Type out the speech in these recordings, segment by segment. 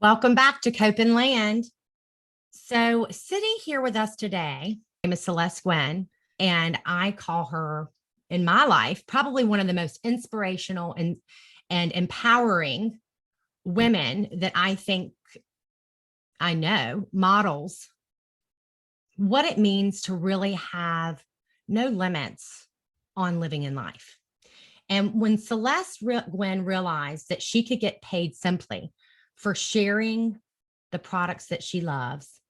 Welcome back to Cope and Land. So, sitting here with us today, my name is Celeste Gwynn, and I call her in my life probably one of the most inspirational and empowering women that I think I know models what it means to really have no limits on living in life. And when Celeste Gwynn realized that she could get paid simply for sharing the products that she loves,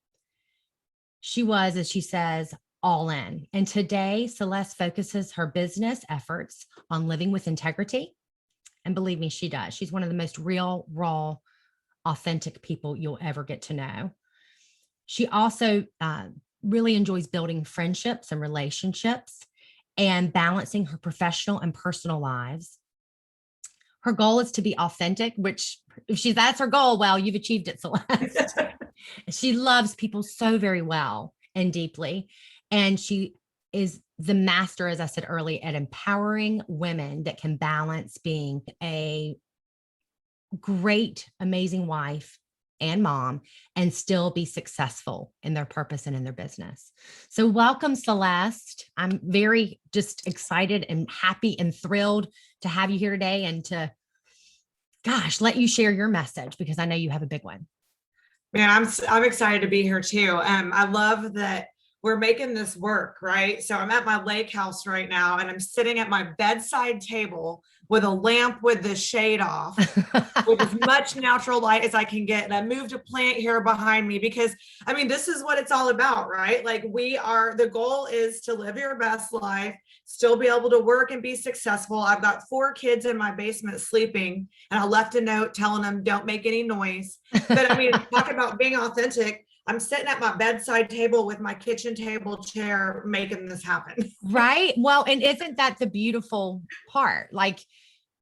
she was, as she says, all in. And today, Celeste focuses her business efforts on living with integrity. And believe me, she does. She's one of the most real, raw, authentic people you'll ever get to know. She also really enjoys building friendships and relationships and balancing her professional and personal lives. Her goal is to be authentic, which if that's her goal, well, you've achieved it, Celeste. She loves people so very well and deeply. And she is the master, as I said earlier, at empowering women that can balance being a great, amazing wife and mom and still be successful in their purpose and in their business. So welcome, Celeste. I'm very just excited and happy and thrilled to have you here today and to, let you share your message because I know you have a big one. Man, I'm excited to be here too. I love that we're making this work, right? So I'm at my lake house right now and I'm sitting at my bedside table with a lamp with the shade off with as much natural light as I can get. And I moved a plant here behind me because this is what it's all about, right? Like the goal is to live your best life, still be able to work and be successful. I've got 4 kids in my basement sleeping and I left a note telling them don't make any noise. But talk about being authentic. I'm sitting at my bedside table with my kitchen table chair making this happen. Right. Well, and isn't that the beautiful part?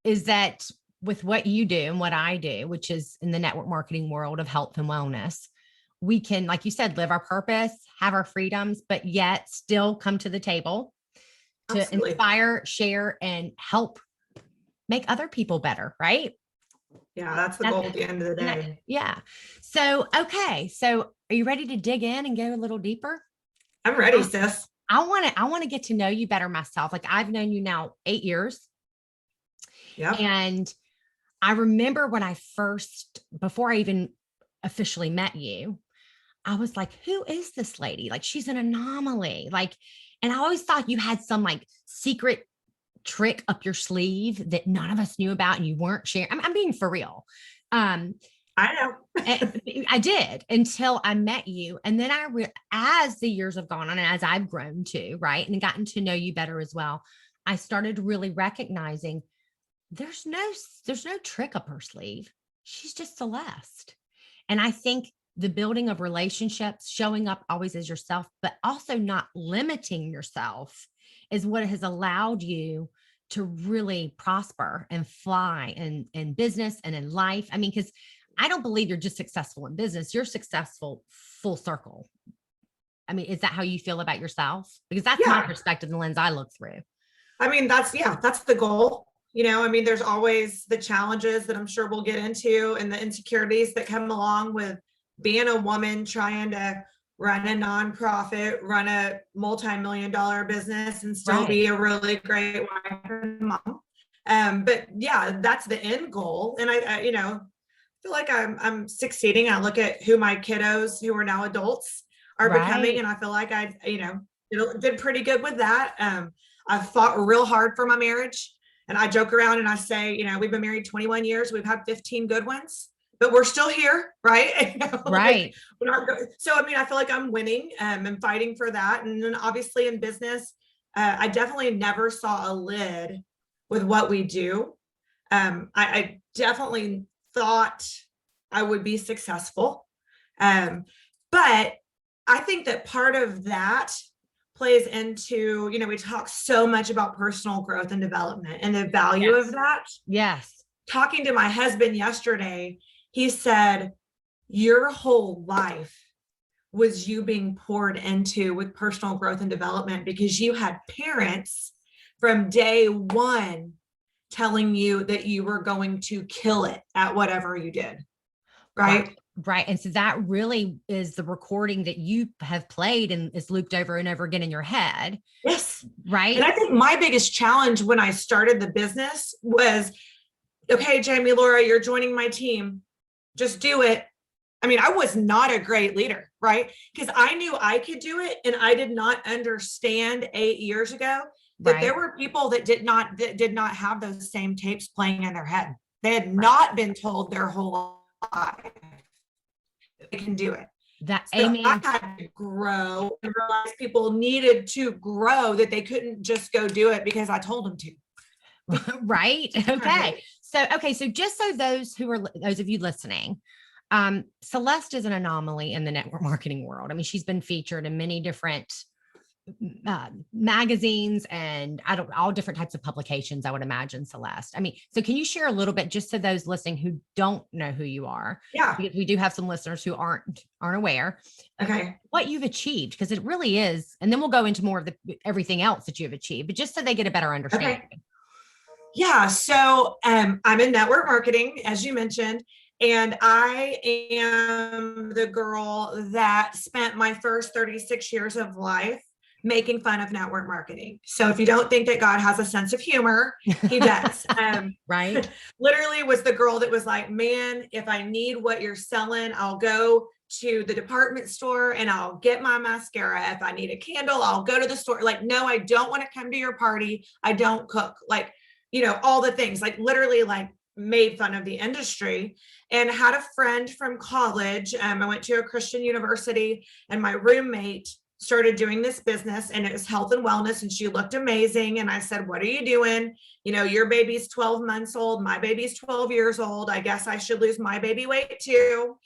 Is that with what you do and what I do, which is in the network marketing world of health and wellness, we can, like you said, live our purpose, have our freedoms, but yet still come to the table to Absolutely. Inspire, share, and help make other people better. Right. Yeah, that's the goal at the end of the day. Yeah. So, okay. So are you ready to dig in and go a little deeper? I'm ready, sis. I want to get to know you better myself. Like I've known you now 8 years. Yeah. And I remember when before I even officially met you, I was like, who is this lady? Like, she's an anomaly. And I always thought you had some secret trick up your sleeve that none of us knew about and you weren't sharing. I'm being for real. I know. I did until I met you. And then as the years have gone on and as I've grown too, right, and gotten to know you better as well, I started really recognizing there's no trick up her sleeve. She's just Celeste. And I think the building of relationships, showing up always as yourself, but also not limiting yourself is what has allowed you to really prosper and fly in business and in life. Because I don't believe you're just successful in business. You're successful full circle. Is that how you feel about yourself? Because that's my perspective and the lens I look through. That's the goal. There's always the challenges that I'm sure we'll get into and the insecurities that come along with being a woman trying to run a nonprofit, run a multi-million-dollar business and still be a really great wife and mom. But yeah, that's the end goal. And I feel like I'm succeeding. I look at who my kiddos who are now adults are becoming, and I feel like I did pretty good with that. I've fought real hard for my marriage. And I joke around and I say, we've been married 21 years. We've had 15 good ones, but we're still here. Right. Right. So, I feel like I'm winning and fighting for that. And then obviously in business, I definitely never saw a lid with what we do. I definitely thought I would be successful. But I think that part of that plays into, we talk so much about personal growth and development and the value of that. Yes. Talking to my husband yesterday, he said, your whole life was you being poured into with personal growth and development because you had parents from day one telling you that you were going to kill it at whatever you did. right? Right. And so that really is the recording that you have played and is looped over and over again in your head. Yes. Right. And I think my biggest challenge when I started the business was, okay, Jami-Laura, you're joining my team. Just do it. I mean, I was not a great leader, right? Because I knew I could do it. And I did not understand 8 years ago that there were people that did not have those same tapes playing in their head. They had not been told their whole life they can do it. So I had to grow and realize people needed to grow, that they couldn't just go do it because I told them to. Right. Okay. So just so those of you listening, Celeste is an anomaly in the network marketing world. I mean, she's been featured in many different magazines and all different types of publications, I would imagine, Celeste. I mean, so can you share a little bit, just so those listening who don't know who you are? Yeah. Because we do have some listeners who aren't aware. Okay. What you've achieved, because it really is. And then we'll go into more of everything else that you've achieved, but just so they get a better understanding. Okay. Yeah. So I'm in network marketing, as you mentioned, and I am the girl that spent my first 36 years of life making fun of network marketing. So if you don't think that God has a sense of humor, he does. Right. Literally was the girl that was like, man, if I need what you're selling, I'll go to the department store and I'll get my mascara. If I need a candle, I'll go to the store. Like, no, I don't want to come to your party. I don't cook. Like, all the things, like literally like made fun of the industry, and had a friend from college. I went to a Christian university, and my roommate started doing this business, and it was health and wellness, and she looked amazing. And I said, what are you doing? Your baby's 12 months old. My baby's 12 years old. I guess I should lose my baby weight too.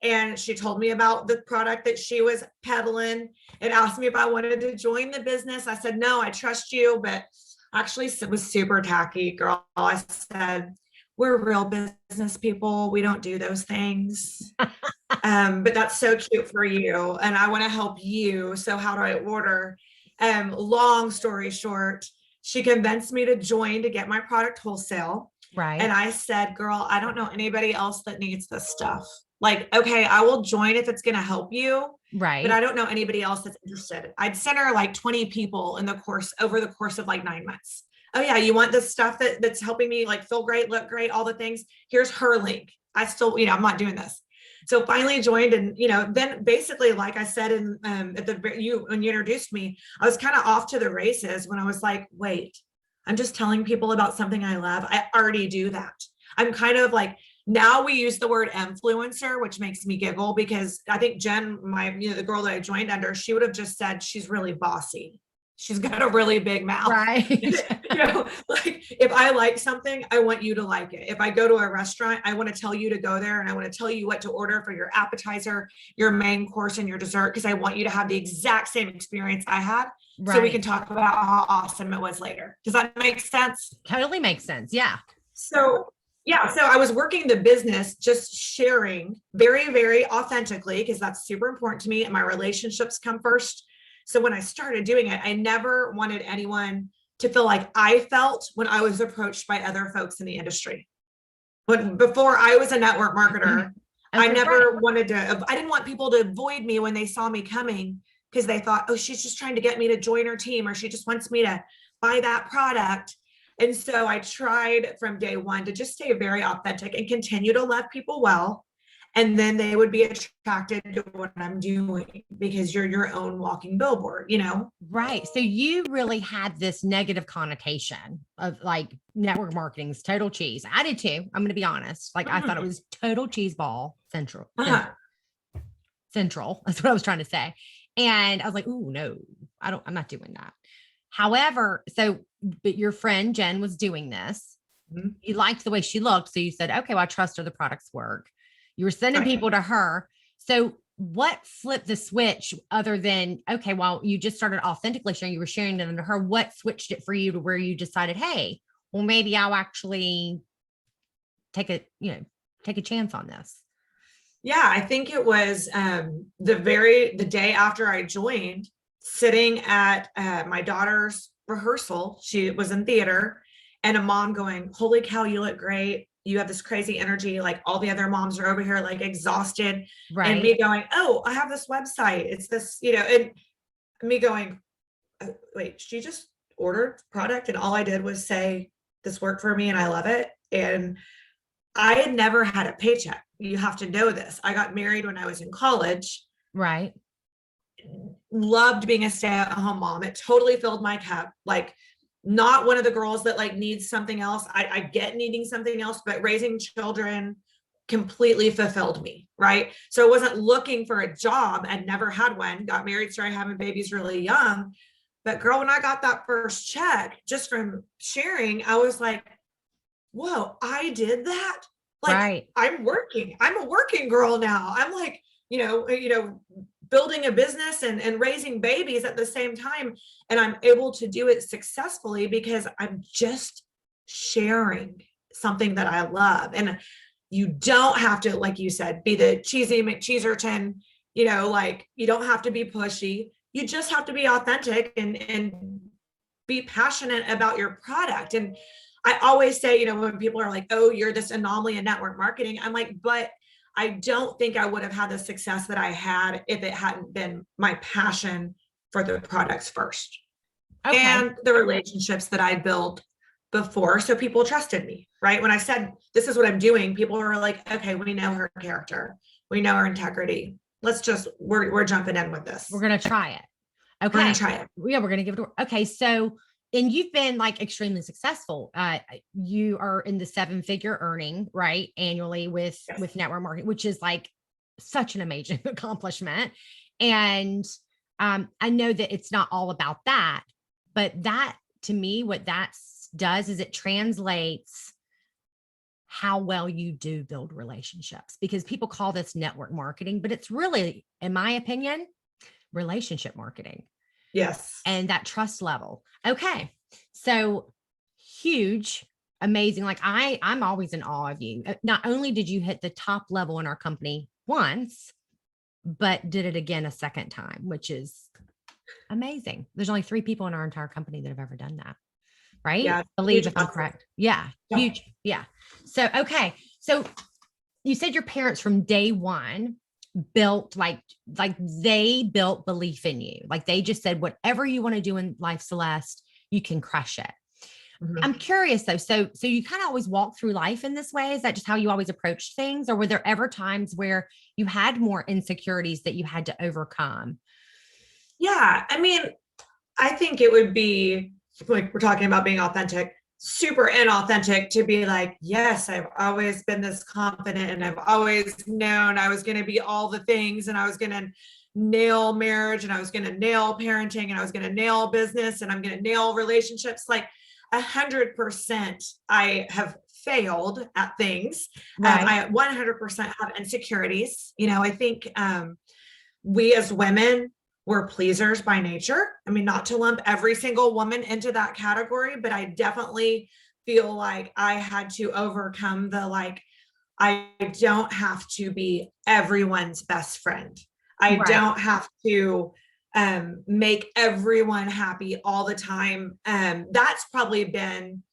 And she told me about the product that she was peddling and asked me if I wanted to join the business. I said, no, I trust you. But actually, it was super tacky, girl. I said, we're real business people. We don't do those things. But that's so cute for you. And I want to help you. So how do I order? Long story short, she convinced me to join to get my product wholesale. Right. And I said, girl, I don't know anybody else that needs this stuff. Like, okay, I will join if it's going to help you. Right. But I don't know anybody else that's interested. I'd sent her like 20 people over the course of like 9 months. Oh yeah, you want this stuff that's helping me like feel great, look great, all the things. Here's her link. I still, I'm not doing this. So finally joined, and then basically, like I said, when you introduced me, I was kind of off to the races when I was like, wait, I'm just telling people about something I love. I already do that. I'm kind of like, now we use the word influencer, which makes me giggle, because I think Jen, the girl that I joined under, she would have just said she's really bossy. She's got a really big mouth. Right. Like if I like something, I want you to like it. If I go to a restaurant, I want to tell you to go there, and I want to tell you what to order for your appetizer, your main course, and your dessert, because I want you to have the exact same experience I had. Right. So we can talk about how awesome it was later. Does that make sense? Totally makes sense. Yeah. So I was working the business, just sharing very, very authentically, because that's super important to me, and my relationships come first. So when I started doing it, I never wanted anyone to feel like I felt when I was approached by other folks in the industry. But before I was a network marketer, I never wanted to, I didn't want people to avoid me when they saw me coming, because they thought, oh, she's just trying to get me to join her team, or she just wants me to buy that product. And so I tried from day one to just stay very authentic and continue to love people well. And then they would be attracted to what I'm doing, because you're your own walking billboard, Right. So you really had this negative connotation of like network marketing's total cheese. I did too. I'm going to be honest. Like I thought it was total cheese ball central. Central. That's what I was trying to say. And I was like, ooh, no, I'm not doing that. However, but your friend Jen was doing this. Mm-hmm. You liked the way she looked. So you said, okay, well, I trust her. The products work. You were sending people to her. So what flipped the switch other than, okay, well, you just started authentically sharing, you were sharing it under her. What switched it for you to where you decided, hey, well, maybe I'll actually take a chance on this? Yeah, I think it was the day after I joined, sitting at my daughter's rehearsal. She was in theater, and a mom going, holy cow, you look great. you have this crazy energy. Like all the other moms are over here, like exhausted, and Right. me going, oh, I have this website. It's this, and me going, oh, wait, she just ordered product and all I did was say, this worked for me and I love it. And I had never had a paycheck. You have to know this. I got married when I was in college, Right. loved being a stay-at-home mom. It totally filled my cup. Like, not one of the girls that like needs something else. I get needing something else, but raising children completely fulfilled me. Right. So I wasn't looking for a job. I'd never had one, got married, started having babies really young. But girl, when I got that first check just from sharing, I was like, whoa, I did that. Like, Right. I'm working. I'm a working girl now. I'm like, building a business and raising babies at the same time. And I'm able to do it successfully because I'm just sharing something that I love. And you don't have to, like you said, be the cheesy McCheeserton, like you don't have to be pushy. You just have to be authentic and be passionate about your product. And I always say, when people are like, oh, you're this anomaly in network marketing, I'm like, but I don't think I would have had the success that I had if it hadn't been my passion for the products first. Okay. And the relationships that I built before. So people trusted me, right? When I said, this is what I'm doing, people were like, okay, we know her character. We know her integrity. We're jumping in with this. We're going to try it. Okay. We're going to try it. Yeah. We're going to give it. Okay. So, and you've been like extremely successful. You are in the 7-figure earning, right? Annually with network marketing, which is like such an amazing accomplishment. And I know that it's not all about that, but that to me, what that does is it translates how well you do build relationships, because people call this network marketing, but it's really, in my opinion, relationship marketing. Yes. And that trust level. Okay. So huge, amazing. Like I'm always in awe of you. Not only did you hit the top level in our company once, but did it again a second time, which is amazing. There's only 3 people in our entire company that have ever done that. Right? Yeah. I believe if I'm correct. Yeah. Huge. Yeah. So, okay. So you said your parents from day one built like they built belief in you. Like they just said, whatever you want to do in life, Celeste, you can crush it. Mm-hmm. I'm curious though. So you kind of always walk through life in this way. Is that just how you always approach things? Or were there ever times where you had more insecurities that you had to overcome? Yeah. I mean, I think it would be like, we're talking about being authentic, super inauthentic to be like, yes, I've always been this confident and I've always known I was going to be all the things and I was going to nail marriage and I was going to nail parenting and I was going to nail business and I'm going to nail relationships. Like 100% I have failed at things. Right. I 100% have insecurities. I think we as women, we're pleasers by nature. I mean, not to lump every single woman into that category, but I definitely feel like I had to overcome I don't have to be everyone's best friend. I don't have to make everyone happy all the time. That's probably been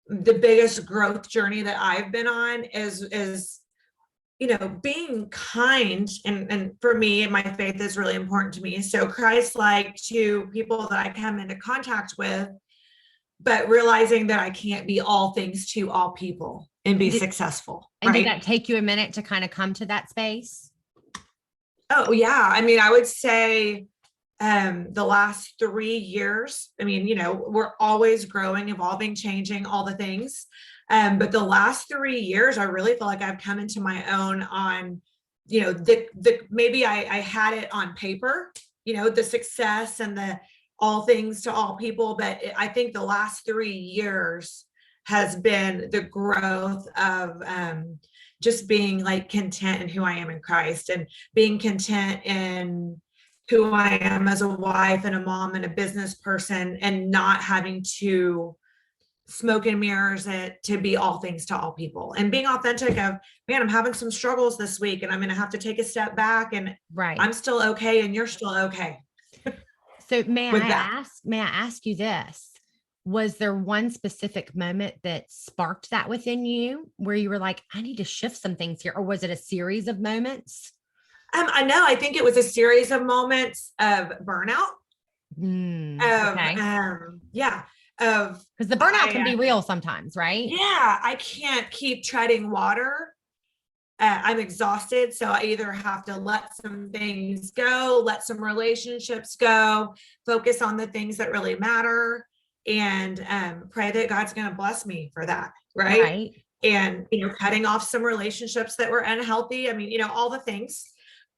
the biggest growth journey that I've been on is being kind. And for me, my faith is really important to me. So Christ-like to people that I come into contact with, but realizing that I can't be all things to all people and be successful. And did that take you a minute to kind of come to that space? Oh yeah. I mean, I would say the last 3 years, I mean, we're always growing, evolving, changing, all the things. But the last 3 years, I really feel like I've come into my own on, maybe I had it on paper, the success and the all things to all people. But I think the last 3 years has been the growth of just being like content in who I am in Christ and being content in who I am as a wife and a mom and a business person and not having to smoke and mirrors it to be all things to all people and being authentic of, man, I'm having some struggles this week and I'm going to have to take a step back and I'm still okay. And you're still okay. So may I ask you this? was there one specific moment that sparked that within you where you were like, I need to shift some things here? Or was it a series of moments? I know, I think it was a series of moments of burnout, Okay. yeah, of, Because the burnout can be real sometimes, right? yeah, I can't keep treading water. I'm exhausted. So I either have to let some things go, let some relationships go, focus on the things that really matter, and pray that God's going to bless me for that. Right. Right. And, cutting off some relationships that were unhealthy. I mean, all the things.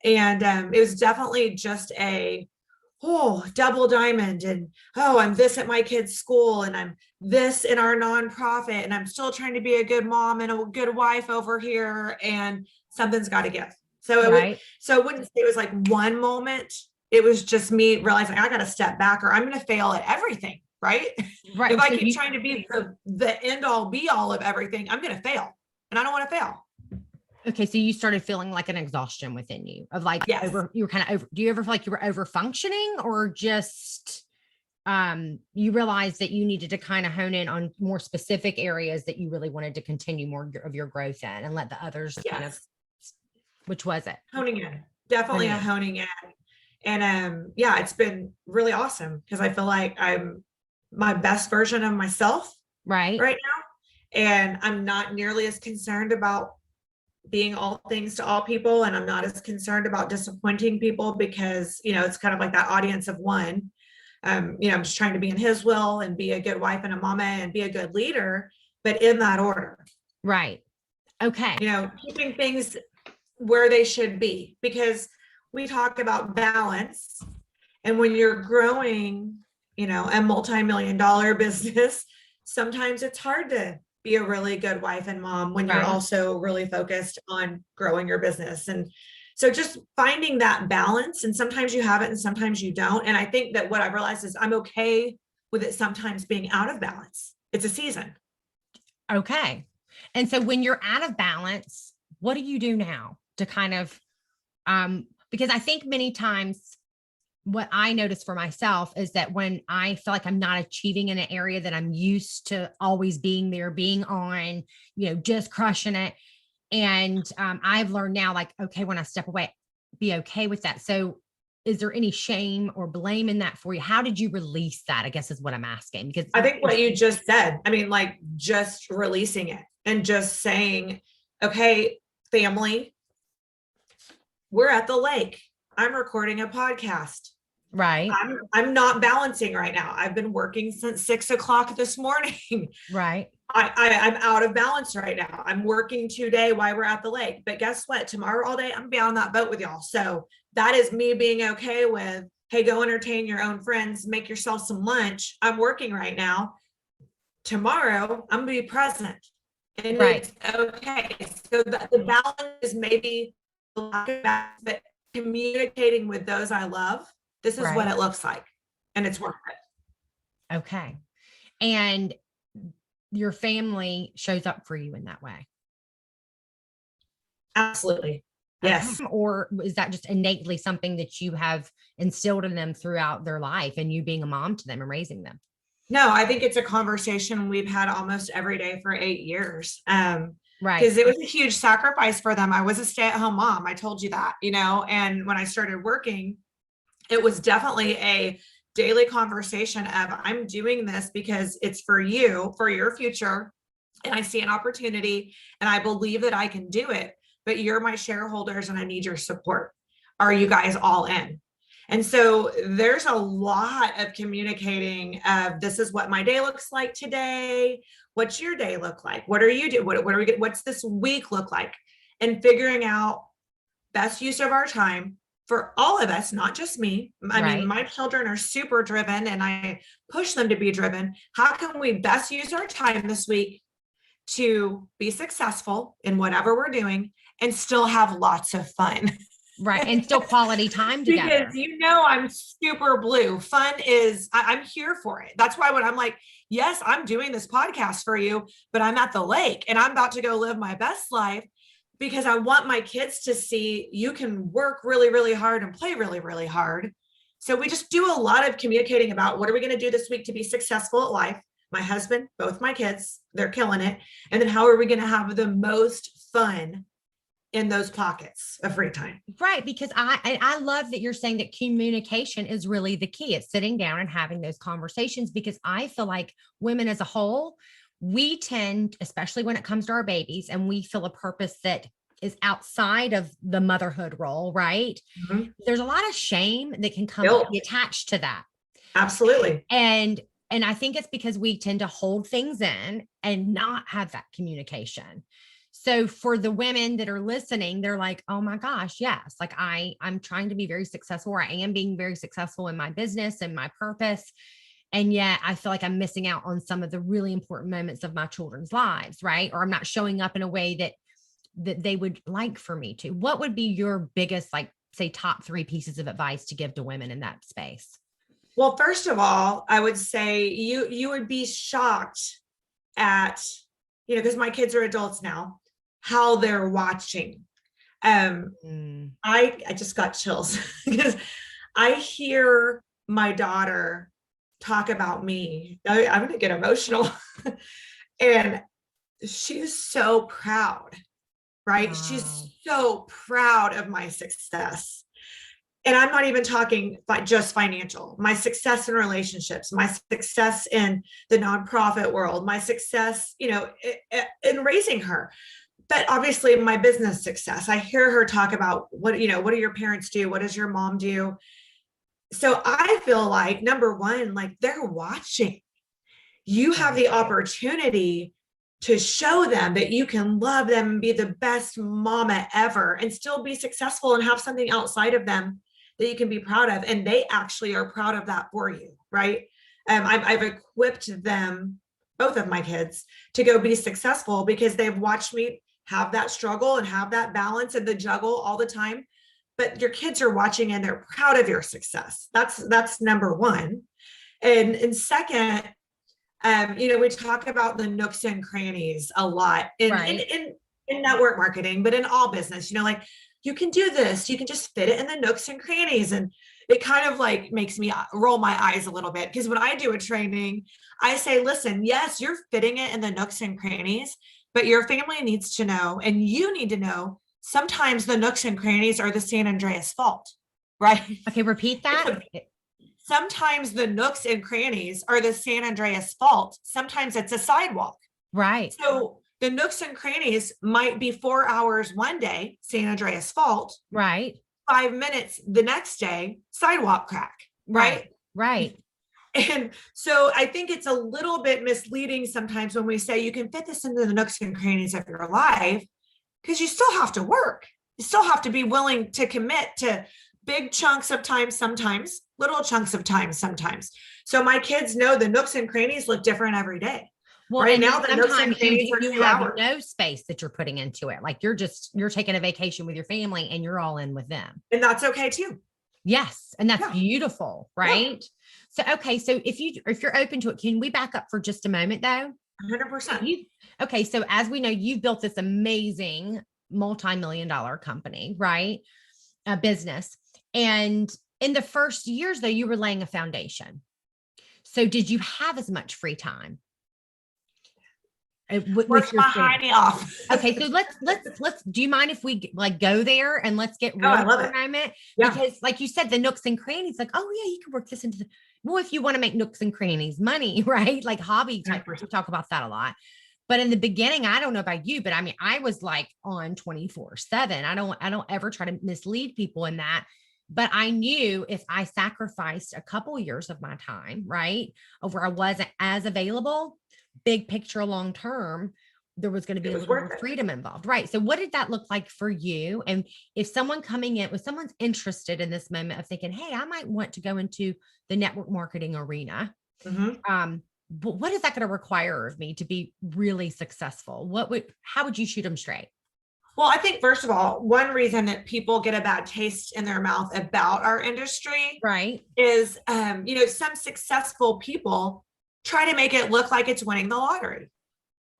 And it was definitely just double diamond. And, I'm this at my kid's school, and I'm this in our nonprofit, and I'm still trying to be a good mom and a good wife over here, and something's got to give. So I wouldn't say it was like one moment. It was just me realizing I got to step back or I'm going to fail at everything. Right. Right. If I keep trying to be the end all be all of everything, I'm going to fail, and I don't want to fail. Okay. So you started feeling like an exhaustion within you of like, Yes. you were kind of over, do you ever feel like you were over functioning, or just, you realized that you needed to kind of hone in on more specific areas that you really wanted to continue more of your growth in and let the others kind of, which was it? Honing in, definitely a honing in. And yeah, it's been really awesome because I feel like I'm my best version of myself right now. And I'm not nearly as concerned about being all things to all people. And I'm not as concerned about disappointing people because, it's kind of like that audience of one. I'm just trying to be in his will and be a good wife and a mama and be a good leader, but in that order. Right. Okay. Keeping things where they should be, because we talk about balance. And when you're growing, a multi-million-dollar business, sometimes it's hard to be a really good wife and mom when you're also really focused on growing your business. And so just finding that balance, and sometimes you have it and sometimes you don't. And I think that what I realized is I'm okay with it sometimes being out of balance. It's a season. Okay. And so when you're out of balance, what do you do now to kind of, because I think many times what I notice for myself is that when I feel like I'm not achieving in an area that I'm used to always being there, being on, just crushing it. And I've learned now, like, okay, when I step away, be okay with that. So is there any shame or blame in that for you? How did you release that? I guess is what I'm asking. Because I think what you just said, I mean, like just releasing it and just saying, okay, family, we're at the lake. I'm recording a podcast. Right. I'm not balancing right now. I've been working since 6:00 this morning. Right. I'm out of balance right now. I'm working today while we're at the lake. But guess what? Tomorrow all day, I'm gonna be on that boat with y'all. So that is me being okay with, hey, go entertain your own friends, make yourself some lunch. I'm working right now. Tomorrow, I'm gonna be present. And it's okay. So the balance is maybe the lack of balance, but communicating with those I love, this is what it looks like. And it's worth it. Okay. And your family shows up for you in that way. Absolutely. Yes. Or is that just innately something that you have instilled in them throughout their life and you being a mom to them and raising them? No, I think it's a conversation we've had almost every day for 8 years. Right. Because it was a huge sacrifice for them. I was a stay-at-home mom. I told you that, and when I started working, it was definitely a daily conversation of I'm doing this because it's for you, for your future. And I see an opportunity and I believe that I can do it, but you're my shareholders and I need your support. Are you guys all in? And so there's a lot of communicating of this is what my day looks like today. What's your day look like? What are you doing? What are we getting? What's this week look like? And figuring out best use of our time for all of us, not just me. I mean, my children are super driven and I push them to be driven. How can we best use our time this week to be successful in whatever we're doing and still have lots of fun? Right. And still quality time together. Because I'm super blue. Fun is, I'm here for it. That's why when I'm like, yes, I'm doing this podcast for you, but I'm at the lake and I'm about to go live my best life because I want my kids to see you can work really, really hard and play really, really hard. So we just do a lot of communicating about what are we going to do this week to be successful at life? my husband, both my kids, they're killing it. And then how are we going to have the most fun in those pockets of free time? Right. Because I love that you're saying that communication is really the key. It's sitting down and having those conversations, because I feel like women as a whole, we tend, especially when it comes to our babies, and we feel a purpose that is outside of the motherhood role, right? Mhm. There's a lot of shame that can come Guilt. be attached to that. Absolutely. And I think it's because we tend to hold things in and not have that communication. So for the women that are listening, they're like, oh my gosh, yes. Like I'm trying to be very successful, or I am being very successful in my business and my purpose. And yet I feel like I'm missing out on some of the really important moments of my children's lives, right? Or I'm not showing up in a way that they would like for me to. What would be your biggest, like, say, top 3 pieces of advice to give to women in that space? Well, first of all, I would say you would be shocked at, because my kids are adults now, how they're watching. I just got chills because I hear my daughter talk about me. I'm going to get emotional. And she's so proud, right? Wow. She's so proud of my success. And I'm not even talking just financial, my success in relationships, my success in the nonprofit world, my success, in raising her. But obviously my business success, I hear her talk about what do your parents do? What does your mom do? So I feel like, number one, like, they're watching. You have the opportunity to show them that you can love them and be the best mama ever and still be successful and have something outside of them that you can be proud of. And they actually are proud of that for you, right? I've equipped them, both of my kids, to go be successful because they've watched me have that struggle and have that balance and the juggle all the time. But your kids are watching and they're proud of your success. That's number one. And second, we talk about the nooks and crannies a lot in network marketing, but in all business, like, you can do this, you can just fit it in the nooks and crannies. And it kind of like makes me roll my eyes a little bit, because when I do a training, I say, listen, yes, you're fitting it in the nooks and crannies, but your family needs to know, and you need to know, sometimes the nooks and crannies are the San Andreas fault, right? Okay, repeat that. Sometimes the nooks and crannies are the San Andreas fault. Sometimes it's a sidewalk. Right. So the nooks and crannies might be 4 hours one day, San Andreas fault. Right. 5 minutes the next day, sidewalk crack. Right. Right. And so I think it's a little bit misleading sometimes when we say you can fit this into the nooks and crannies of your life, because you still have to work. You still have to be willing to commit to big chunks of time, sometimes little chunks of time, sometimes. So my kids know the nooks and crannies look different every day. Well, right and now, the nooks and sometimes crannies you are 2 have hours. no space that you're putting into it. Like you're taking a vacation with your family and you're all in with them. And that's okay too. Yes. And that's beautiful. Right. Yeah. So, okay. So if you're open to it, can we back up for just a moment though? 100%. Okay. So as we know, you've built this amazing multi-million-dollar company, right? A business. And in the first years though, you were laying a foundation. So did you have as much free time? Worked my hiney off. Okay, so let's. Do you mind if we like go there and let's get real for a moment? Yeah. Because, like you said, the nooks and crannies. Like, oh yeah, you can work this into the. Well, if you want to make nooks and crannies money, right? Like hobby type. We talk about that a lot. But in the beginning, I don't know about you, but I mean, I was like on 24/7. I don't ever try to mislead people in that. But I knew if I sacrificed a couple years of my time, right, over I wasn't as available, big picture, long term, there was going to be a little more freedom involved. Right. So what did that look like for you? And if someone's interested in this moment of thinking, hey, I might want to go into the network marketing arena. But what is that going to require of me to be really successful? How would you shoot them straight? Well, I think, first of all, one reason that people get a bad taste in their mouth about our industry, right, is, some successful people try to make it look like it's winning the lottery.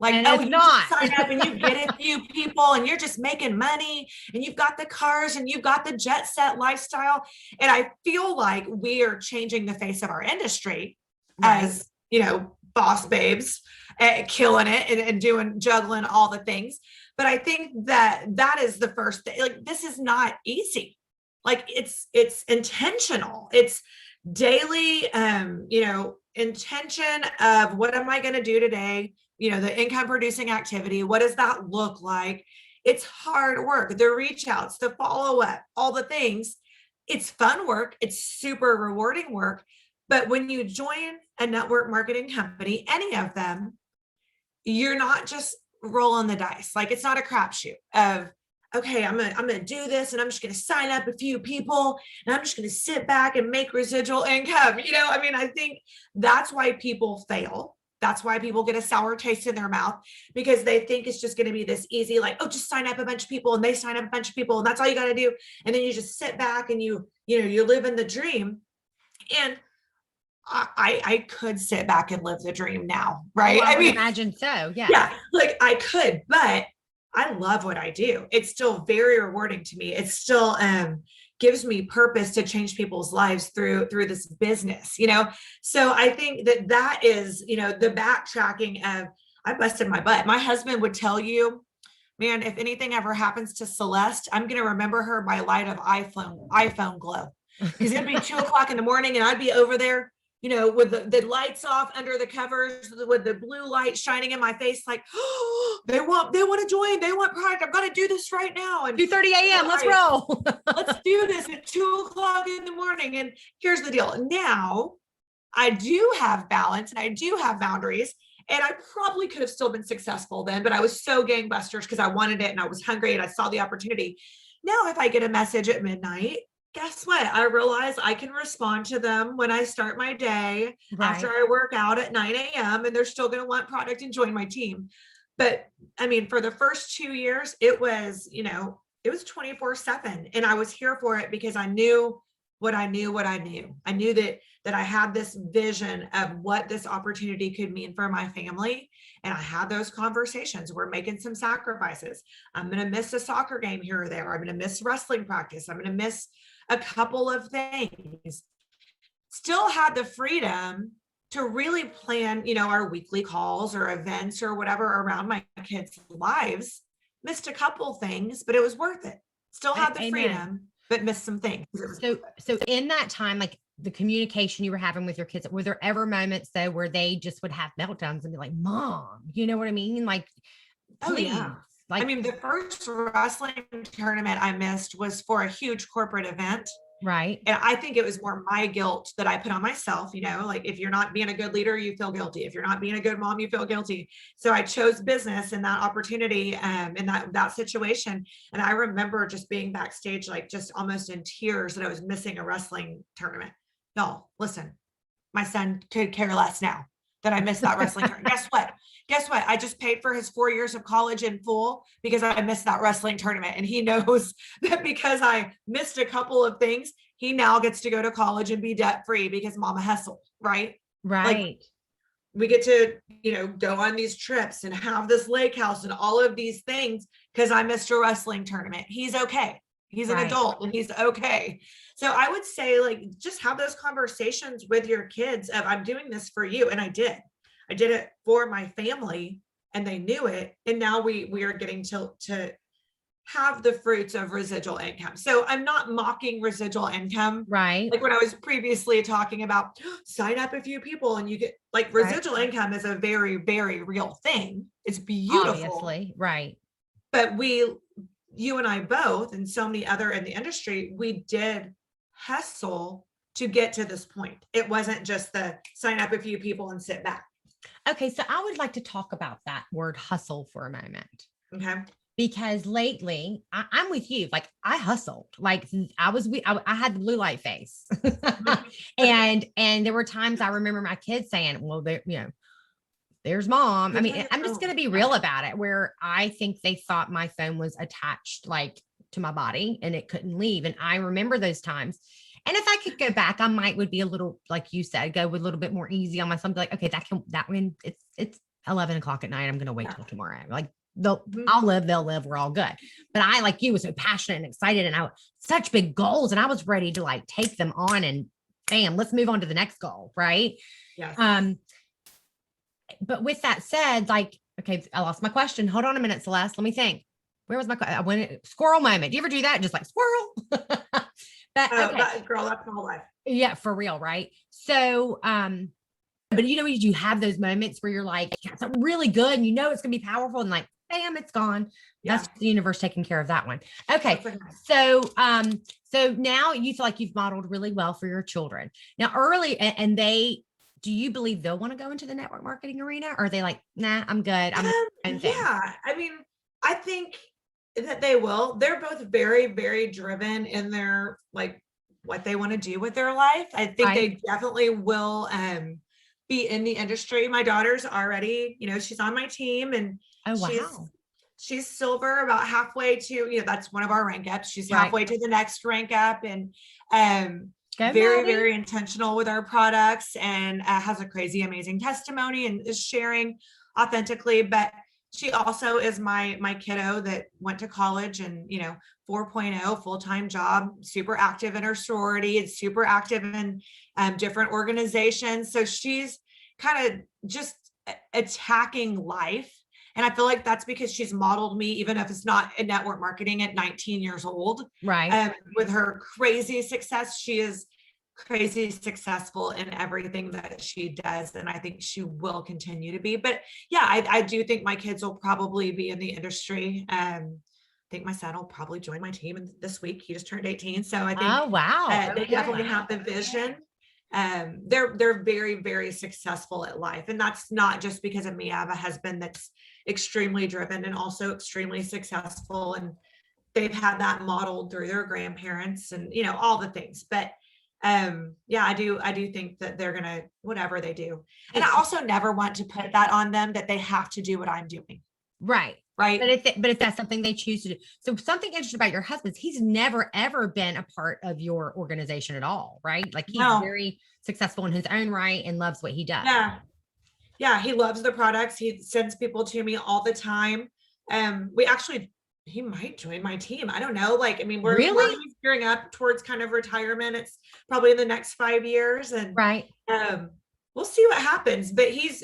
Like, and you just sign up and you get a few people and you're just making money and you've got the cars and you've got the jet set lifestyle. And I feel like we are changing the face of our industry as, boss babes, killing it and doing, juggling all the things. But I think that is the first thing. Like, this is not easy. Like, it's intentional. It's daily, intention of, what am I going to do today? The income producing activity. What does that look like? It's hard work, the reach outs, the follow up, all the things. It's fun work. It's super rewarding work. But when you join a network marketing company, any of them, you're not just rolling the dice. Like, it's not a crapshoot of, okay, I'm gonna do this, and I'm just gonna sign up a few people, and I'm just gonna sit back and make residual income. I think that's why people fail. That's why people get a sour taste in their mouth, because they think it's just gonna be this easy, like, oh, just sign up a bunch of people, and they sign up a bunch of people, and that's all you gotta do. And then you just sit back and you live in the dream. And I could sit back and live the dream now, right? Well, I would imagine so. Yeah. Yeah, like I could, but I love what I do. It's still very rewarding to me. It still gives me purpose to change people's lives through this business, So I think that is, the backtracking of, I busted my butt. My husband would tell you, man, if anything ever happens to Celeste, I'm going to remember her by light of iPhone glow, because it'd be 2:00 in the morning, and I'd be over there, with the lights off under the covers, with the blue light shining in my face, like, oh, they want to join. They want product. I've got to do this right now. And 2:30 a.m. Let's roll. Let's do this at 2:00 in the morning. And here's the deal. Now I do have balance, and I do have boundaries, and I probably could have still been successful then, but I was so gangbusters because I wanted it, and I was hungry, and I saw the opportunity. Now, if I get a message at midnight, guess what? I realize I can respond to them when I start my day, after I work out at 9 a.m. and they're still going to want product and join my team. But for the first 2 years, it was 24/7, and I was here for it because I knew what I knew. I knew that I had this vision of what this opportunity could mean for my family. And I had those conversations. We're making some sacrifices. I'm going to miss a soccer game here or there. I'm going to miss wrestling practice. I'm going to miss a couple of things. Still had the freedom to really plan, our weekly calls or events or whatever around my kids' lives. Missed a couple things, but it was worth it. Still had the freedom, but missed some things. So in that time, like the communication you were having with your kids, were there ever moments though where they just would have meltdowns and be like, Mom, you know what I mean? Like, please. Oh, yeah. Like, the first wrestling tournament I missed was for a huge corporate event. Right. And I think it was more my guilt that I put on myself, like, if you're not being a good leader, you feel guilty. If you're not being a good mom, you feel guilty. So I chose business in that opportunity, in that situation. And I remember just being backstage, like just almost in tears that I was missing a wrestling tournament. Y'all, listen, my son could care less now that I missed that wrestling tournament. Guess what? I just paid for his 4 years of college in full because I missed that wrestling tournament. And he knows that because I missed a couple of things, he now gets to go to college and be debt free because mama hustled, right? Right. Like, we get to, go on these trips and have this lake house and all of these things because I missed a wrestling tournament. He's okay. He's an adult and he's okay. So I would say, like, just have those conversations with your kids of, I'm doing this for you. And I did it for my family, and they knew it. And now we are getting to have the fruits of residual income. So I'm not mocking residual income. Right. Like when I was previously talking about sign up a few people and you get, like, residual income is a very, very real thing. It's beautiful. Obviously. Right. But you and I both, and so many other in the industry, we did hustle to get to this point. It wasn't just the sign up a few people and sit back. Okay. So I would like to talk about that word hustle for a moment. Okay. Because lately I'm with you. Like, I hustled, like I had the blue light face and there were times I remember my kids saying, well, there's Mom. I mean, I'm just going to be real about it, where I think they thought my phone was attached, like, to my body and it couldn't leave. And I remember those times. And if I could go back, I would be a little, like you said, go with a little bit more easy on myself. Like, okay, that when it's 11 o'clock at night, I'm going to wait till tomorrow. Like, I'll live, they'll live, we're all good. But I, like you, was so passionate and excited, and such big goals, and I was ready to, like, take them on and bam, let's move on to the next goal. Right. Yeah. but with that said, like, okay, I lost my question. Hold on a minute, Celeste. Let me think. Where was my, I went squirrel moment. Do you ever do that? Just like squirrel. But Oh, okay. girl, that's my life. Yeah, for real. Right. So, but you have those moments where you're like, "Yeah, something really good and it's going to be powerful and like, bam, it's gone. That's the universe taking care of that one. Okay. So now you feel like you've modeled really well for your children. Now early, and do you believe they'll want to go into the network marketing arena, or are they like, nah, I'm good. I'm yeah. I mean, I think that they will. They're both very, very driven in their like what they want to do with their life. I think they definitely will be in the industry. My daughter's already, she's on my team, and she's silver, about halfway to, that's one of our rank ups. She's halfway to the next rank up, and very, very intentional with our products, and has a crazy, amazing testimony and is sharing authentically. But she also is my kiddo that went to college and, 4.0 full-time job, super active in her sorority, and super active in different organizations. So she's kind of just attacking life. And I feel like that's because she's modeled me, even if it's not in network marketing at 19 years old. Right. With her crazy success, she is crazy successful in everything that she does. And I think she will continue to be. But yeah, I do think my kids will probably be in the industry. I think my son will probably join my team this week. He just turned 18. So I think they definitely have the vision. They're very, very successful at life. And that's not just because of me. I have a husband that's extremely driven and also extremely successful. And they've had that modeled through their grandparents and, all the things. But yeah, I do think that they're going to, whatever they do. And I also never want to put that on them that they have to do what I'm doing. Right. Right. But if that's something they choose to do. So something interesting about your husband, he's never, ever been a part of your organization at all. Right. Like he's very successful in his own right and loves what he does. Yeah. Yeah. He loves the products. He sends people to me all the time. He might join my team. I don't know. Like, I mean, we're gearing up towards kind of retirement. It's probably in the next 5 years, and we'll see what happens, but he's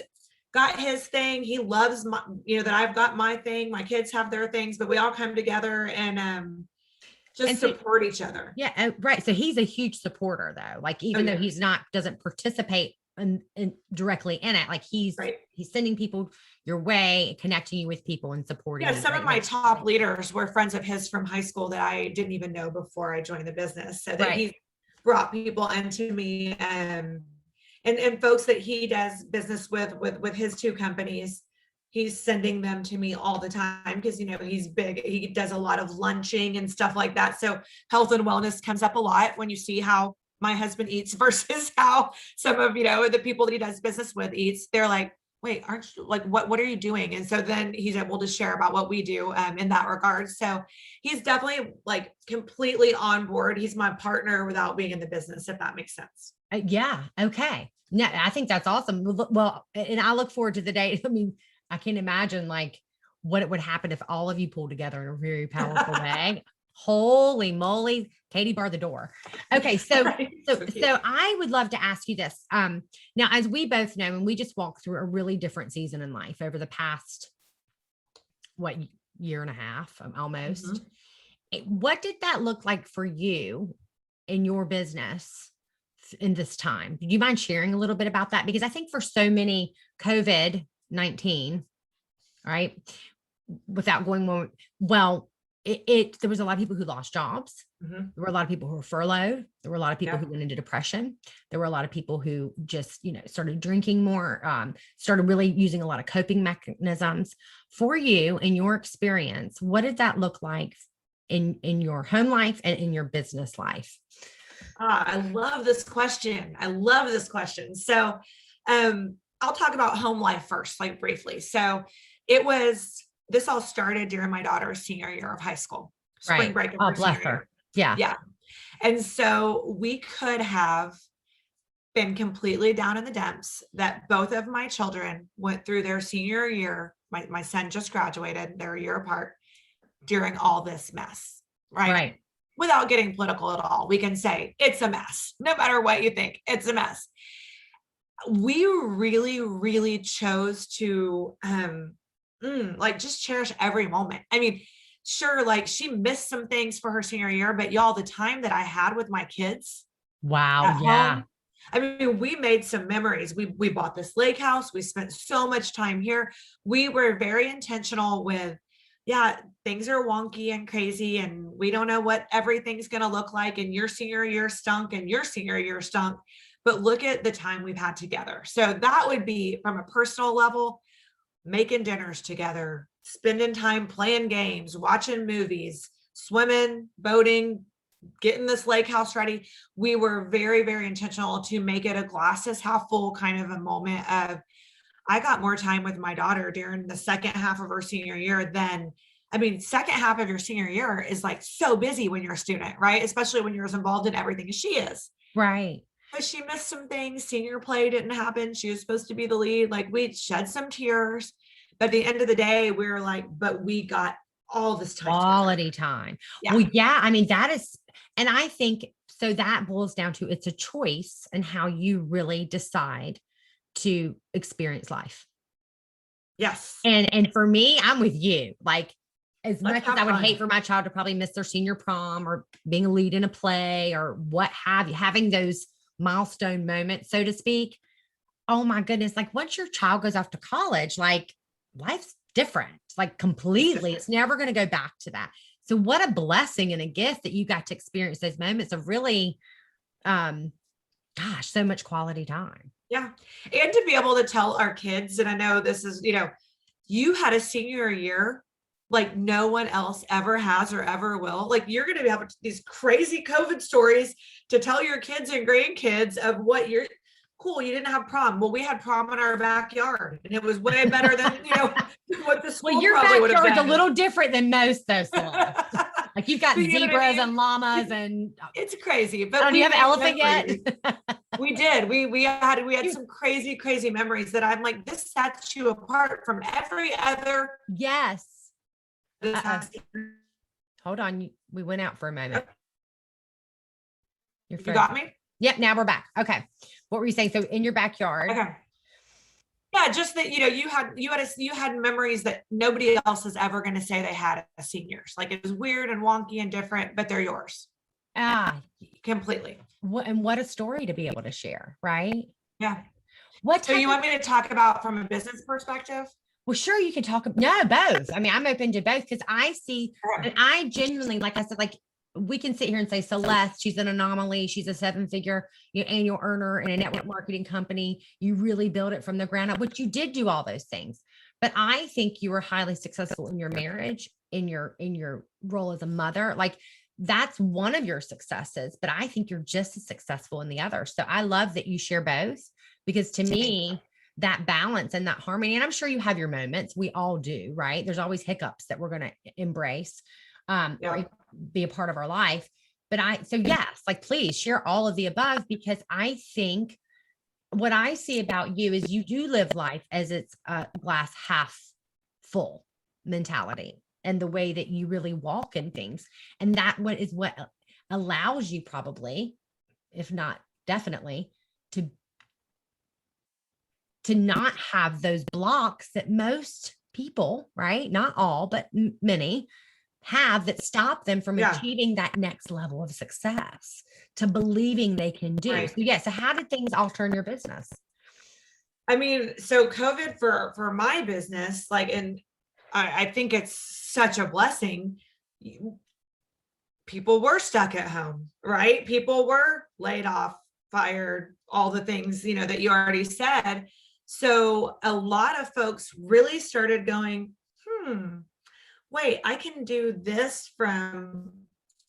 got his thing. He loves my, that I've got my thing. My kids have their things, but we all come together and support each other. Yeah. Right. So he's a huge supporter though. Like, even though he's doesn't participate in directly in it, like he's sending people your way, connecting you with people and supporting. Yeah, some of my top leaders were friends of his from high school that I didn't even know before I joined the business. So that he brought people into me, and folks that he does business with his two companies. He's sending them to me all the time because, he's big. He does a lot of lunching and stuff like that. So health and wellness comes up a lot when you see how my husband eats versus how some of, the people that he does business with eats. They're like, wait, aren't you like, what are you doing? And so then he's able to share about what we do in that regard. So he's definitely like completely on board. He's my partner without being in the business, if that makes sense. Yeah. Okay. Yeah. I think that's awesome. Well, and I look forward to the day. I mean, I can't imagine like what it would happen if all of you pulled together in a very powerful way. Holy moly, Katie bar the door. Okay. So I would love to ask you this. Now, as we both know, and we just walked through a really different season in life over the past, year and a half, almost. Mm-hmm. What did that look like for you in your business in this time? Do you mind sharing a little bit about that? Because I think for so many, COVID-19, right, without going more, well, there was a lot of people who lost jobs. Mm-hmm. There were a lot of people who were furloughed. There were a lot of people who went into depression. There were a lot of people who just, started drinking more, started really using a lot of coping mechanisms. For you, in your experience, what did that look like in your home life and in your business life? I love this question. So, I'll talk about home life first, like briefly. So this all started during my daughter's senior year of high school, spring break. Oh, bless her. Yeah. Yeah. And so we could have been completely down in the dumps that both of my children went through their senior year. My son just graduated, they're a year apart, during all this mess, right? Without getting political at all. We can say it's a mess. No matter what you think, it's a mess. we really, really chose to like just cherish every moment. I mean, sure, like she missed some things for her senior year, but y'all, the time that I had with my kids Wow. at Yeah. home, I mean, we made some memories. We bought this lake house. We spent so much time here. We were very intentional with, yeah, things are wonky and crazy, and we don't know what everything's going to look like. And your senior year stunk, and your senior year stunk. But look at the time we've had together. So that would be from a personal level, making dinners together, spending time playing games, watching movies, swimming, boating, getting this lake house ready. We were very, very intentional to make it a glasses half full kind of a moment of, I got more time with my daughter during the second half of her senior year than, I mean, second half of your senior year is like so busy when you're a student, right? Especially when you're as involved in everything as she is. Right. But she missed some things. Senior play didn't happen. She was supposed to be the lead. Like we shed some tears. But at the end of the day, we were like, but we got all this time together. Quality time. Yeah. Well, yeah. I mean, that is, and I think so that boils down to it's a choice and how you really decide to experience life. Yes. And for me, I'm with you. Like, as Let's much as have I would fun. hate for my child to probably miss their senior prom or being a lead in a play or what have you, having those milestone moments, so to speak. Oh my goodness. Like once your child goes off to college, like life's different, like completely. It's never going to go back to that. So what a blessing and a gift that you got to experience those moments of really, gosh, so much quality time. Yeah. And to be able to tell our kids, and I know this is, you know, you had a senior year like no one else ever has or ever will. Like you're going to have these crazy COVID stories to tell your kids and grandkids of what you're cool. You didn't have prom. Well, we had prom in our backyard and it was way better than, you know, what the school Well, your probably would have backyard's a been. little different than most, though. Celeste. Like you've got But you know what I zebras mean? and llamas and It's crazy. But oh, do you have an made elephant memories. yet? We did. We had some crazy memories that I'm like, this sets you apart from every other. Yes. This has Hold on. We went out for a moment. you got me? Yep. Now we're back. Okay. What were you saying? So in your backyard. Okay. Yeah, just that, you know, you had memories that nobody else is ever going to say they had as seniors. Like it was weird and wonky and different, but they're yours. Completely. What a story to be able to share, right? Yeah. So you want me to talk about from a business perspective? Well, sure, you can talk. No, both. I mean, I'm open to both because I see, and I genuinely, like I said, like we can sit here and say Celeste, she's an anomaly. She's a 7-figure annual earner in a network marketing company. You really build it from the ground up, which you did do all those things. But I think you were highly successful in your marriage, in your role as a mother. Like that's one of your successes, but I think you're just as successful in the other. So I love that you share both because to me, that balance and that harmony, and I'm sure you have your moments. We all do, right? There's always hiccups that we're going to embrace or be a part of our life. But so yes, like please share all of the above because I think what I see about you is you do live life as it's a glass half full mentality and the way that you really walk in things. And that what allows you probably, if not definitely, to not have those blocks that most people, right? Not all, but many have that stop them from achieving that next level of success to believing they can do. Right. So yeah. So how did things alter in your business? I mean, so COVID for my business, like, and I think it's such a blessing. People were stuck at home, right? People were laid off, fired, all the things, you know, that you already said. So a lot of folks really started going, wait, I can do this from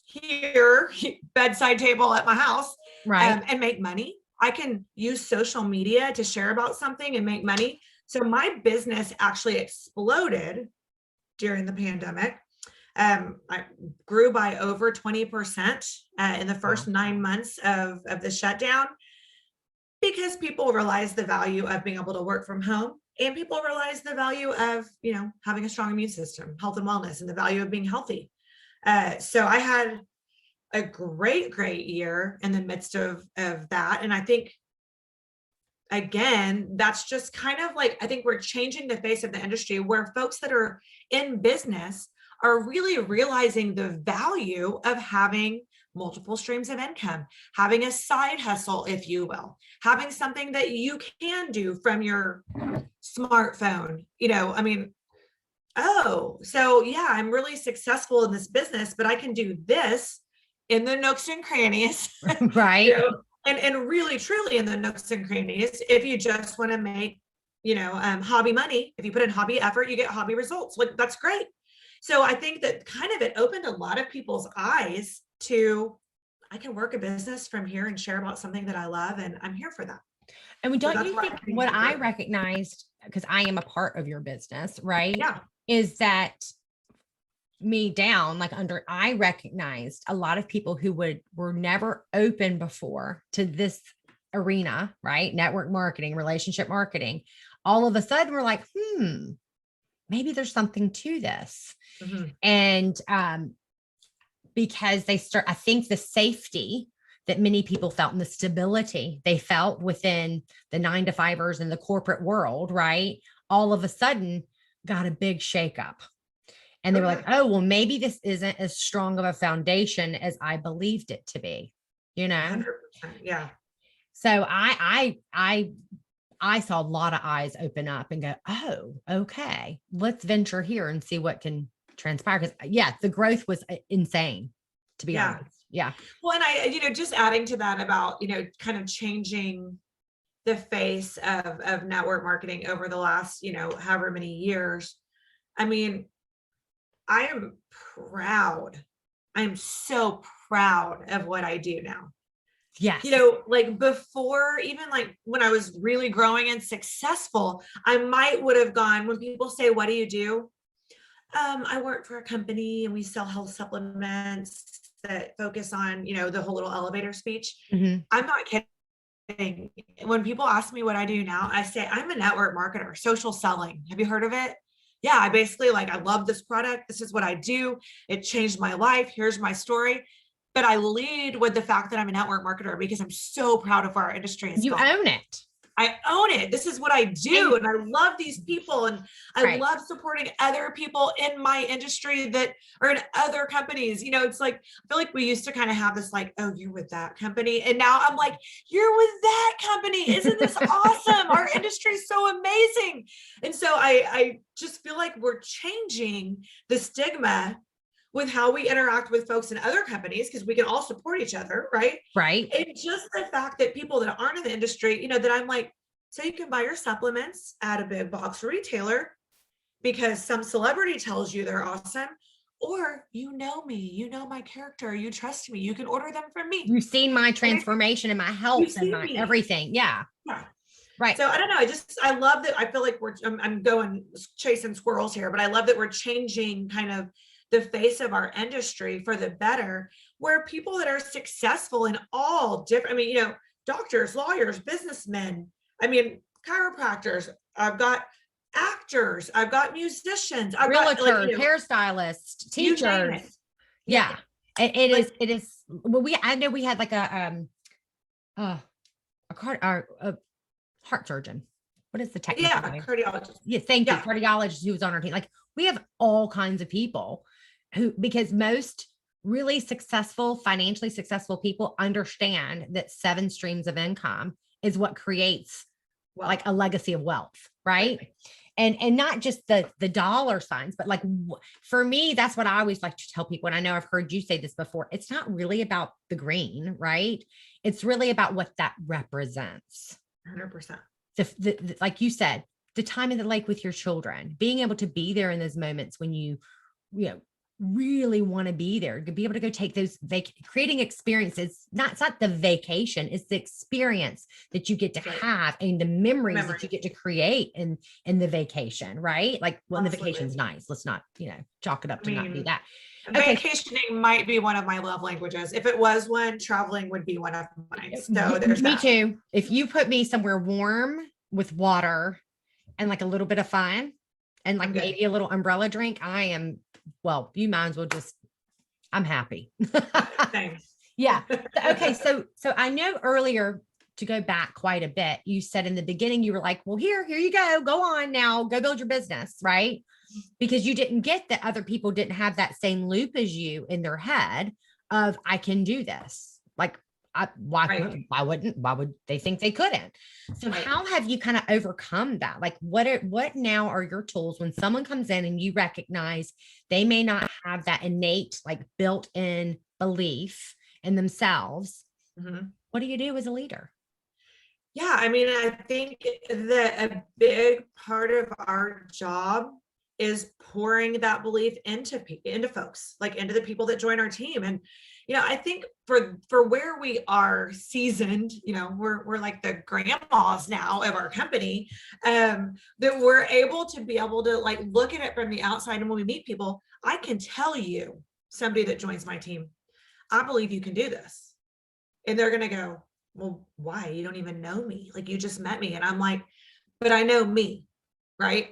here, bedside table at my house, right? And make money. I can use social media to share about something and make money. So my business actually exploded during the pandemic. I grew by over 20% in the first 9 months of the shutdown. Because people realize the value of being able to work from home and people realize the value of, you know, having a strong immune system, health and wellness, and the value of being healthy. So I had a great year in the midst of that. And I think again, that's just kind of like, I think we're changing the face of the industry where folks that are in business are really realizing the value of having multiple streams of income, having a side hustle, if you will, having something that you can do from your smartphone. I mean, oh, so yeah, I'm really successful in this business, but I can do this in the nooks and crannies, Right. and really truly in the nooks and crannies. If you just want to make, hobby money, if you put in hobby effort, you get hobby results. Like, that's great. So I think that kind of it opened a lot of people's eyes to, I can work a business from here and share about something that I love, and I'm here for that. And So don't that's you why think I think what it's I great. recognized, because I am a part of your business, right? Yeah. Is that me down, like I recognized a lot of people who were never open before to this arena, right? Network marketing, relationship marketing. All of a sudden we're like, maybe there's something to this. Mhm. And because I think the safety that many people felt and the stability they felt within the 9-to-5ers and the corporate world, right? All of a sudden got a big shakeup. And they were like, oh, well, maybe this isn't as strong of a foundation as I believed it to be, 100%. Yeah. So I saw a lot of eyes open up and go, oh, okay, let's venture here and see what can transpire. Because the growth was insane, to be honest. Yeah. Well, and I, just adding to that about, kind of changing the face of network marketing over the last, however many years. I mean, I am proud. I'm so proud of what I do now. Yes. Like before, even like when I was really growing and successful, I would have gone, when people say, what do you do? I work for a company and we sell health supplements that focus on, the whole little elevator speech. Mhm. I'm not kidding. When people ask me what I do now, I say, I'm a network marketer, social selling. Have you heard of it? Yeah, I basically I love this product. This is what I do. It changed my life. Here's my story. But I lead with the fact that I'm a network marketer because I'm so proud of where our industry is You going. own it. I own it. This is what I do. And I love these people. And I love supporting other people in my industry that are in other companies. It's like, I feel like we used to kind of have this oh, you're with that company. And now I'm like, you're with that company. Isn't this awesome? Our industry is so amazing. And so I just feel like we're changing the stigma with how we interact with folks in other companies, because we can all support each other, right? Right. And just the fact that people that aren't in the industry, that I'm like, so you can buy your supplements at a big box retailer because some celebrity tells you they're awesome, or me, my character, you trust me, you can order them from me. You've seen my transformation and my health and my everything. Yeah. Right. So I don't know. I love that. I feel like I'm going chasing squirrels here, but I love that we're changing kind of the face of our industry for the better, where people that are successful in all different, doctors, lawyers, businessmen, chiropractors, I've got actors, I've got musicians, I've got hairstylists, teachers. Yeah. It is. Well, I know we had a heart surgeon. What is the technical name? Cardiologist. Yeah. Thank you. Cardiologist who was on our team. We have all kinds of people because most really successful, financially successful people understand that 7 streams of income is what creates a legacy of wealth. Right. And not just the dollar signs, but for me, that's what I always like to tell people. And I know I've heard you say this before. It's not really about the green, right? It's really about what that represents. 100%. Like you said, the time in the lake with your children, being able to be there in those moments when you really want to be there, to be able to go take those creating experiences. It's not the vacation, it's the experience that you get to have and the memories that you get to create in the vacation, right? The vacation's nice. Let's not, chalk it up to not do that. Vacationing might be one of my love languages. If it was one, traveling would be one of mine. So there's me too. If you put me somewhere warm with water and a little bit of fun and maybe a little umbrella drink, you might as well I'm happy. Thanks. Yeah. Okay. So I know earlier to go back quite a bit, you said in the beginning, you were like, well, here you go on now, go build your business, right? Because you didn't get that other people didn't have that same loop as you in their head of, I can do this. Like, why would they think they couldn't? So how have you kind of overcome that? Like, what now are your tools when someone comes in and you recognize they may not have that innate, like built in belief in themselves? What do you do as a leader? Yeah, I mean, I think that a big part of our job is pouring that belief into folks, like into the people that join our team. And I think for where we are seasoned, we're like the grandmas now of our company, that we're able to like look at it from the outside. And when we meet people, I can tell you, somebody that joins my team, I believe you can do this. And they're going to go, well, why? You don't even know me. Like, you just met me. And I'm like, but I know me, right?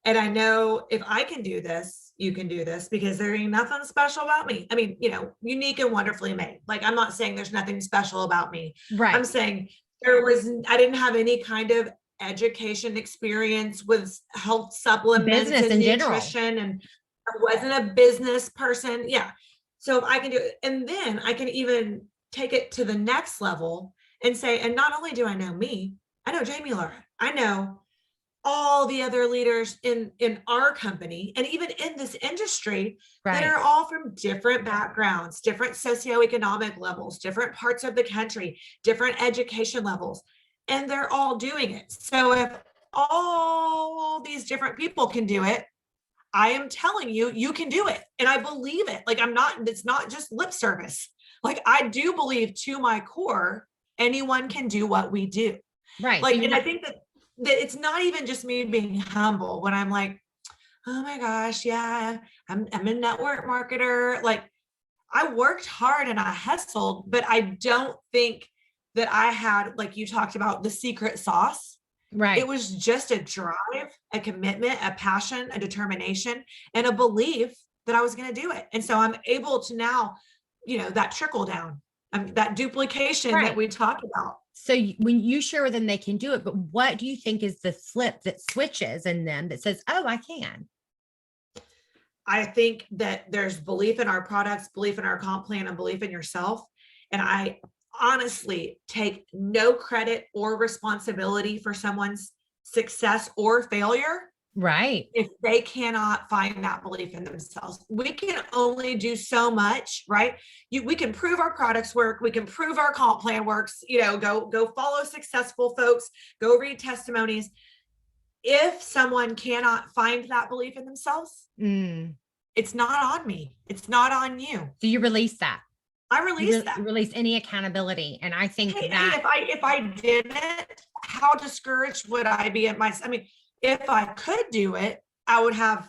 And I know if I can do this, you can do this, because there ain't nothing special about me. I mean, unique and wonderfully made. Like, I'm not saying there's nothing special about me. Right. I'm saying I didn't have any kind of education experience with health supplements Business and in nutrition, and I wasn't a business person. Yeah. So if I can do it, and then I can even take it to the next level and say, and not only do I know me, I know Jami-Laura, I know all the other leaders in our company, and even in this industry, that are all from different backgrounds, different socioeconomic levels, different parts of the country, different education levels, and they're all doing it. So if all these different people can do it, I am telling you, you can do it. And I believe it. Like, it's not just lip service. Like, I do believe to my core, anyone can do what we do. Right. Like, and I think that it's not even just me being humble when I'm like, oh my gosh, yeah, I'm a network marketer. Like, I worked hard and I hustled, but I don't think that I had, like you talked about, the secret sauce. Right. It was just a drive, a commitment, a passion, a determination, and a belief that I was going to do it. And so I'm able to now, that trickle down, that duplication that we talked about. So when you share with them, they can do it. But what do you think is the flip that switches in them that says, oh, I can? I think that there's belief in our products, belief in our comp plan, and belief in yourself. And I honestly take no credit or responsibility for someone's success or failure. Right. If they cannot find that belief in themselves. We can only do so much, right? We can prove our products work. We can prove our comp plan works, go follow successful folks, go read testimonies. If someone cannot find that belief in themselves, it's not on me. It's not on you. So you release that. I release that. You release any accountability. And I think that if I didn't, how discouraged would I be at myself? I mean, if I could do it, I would have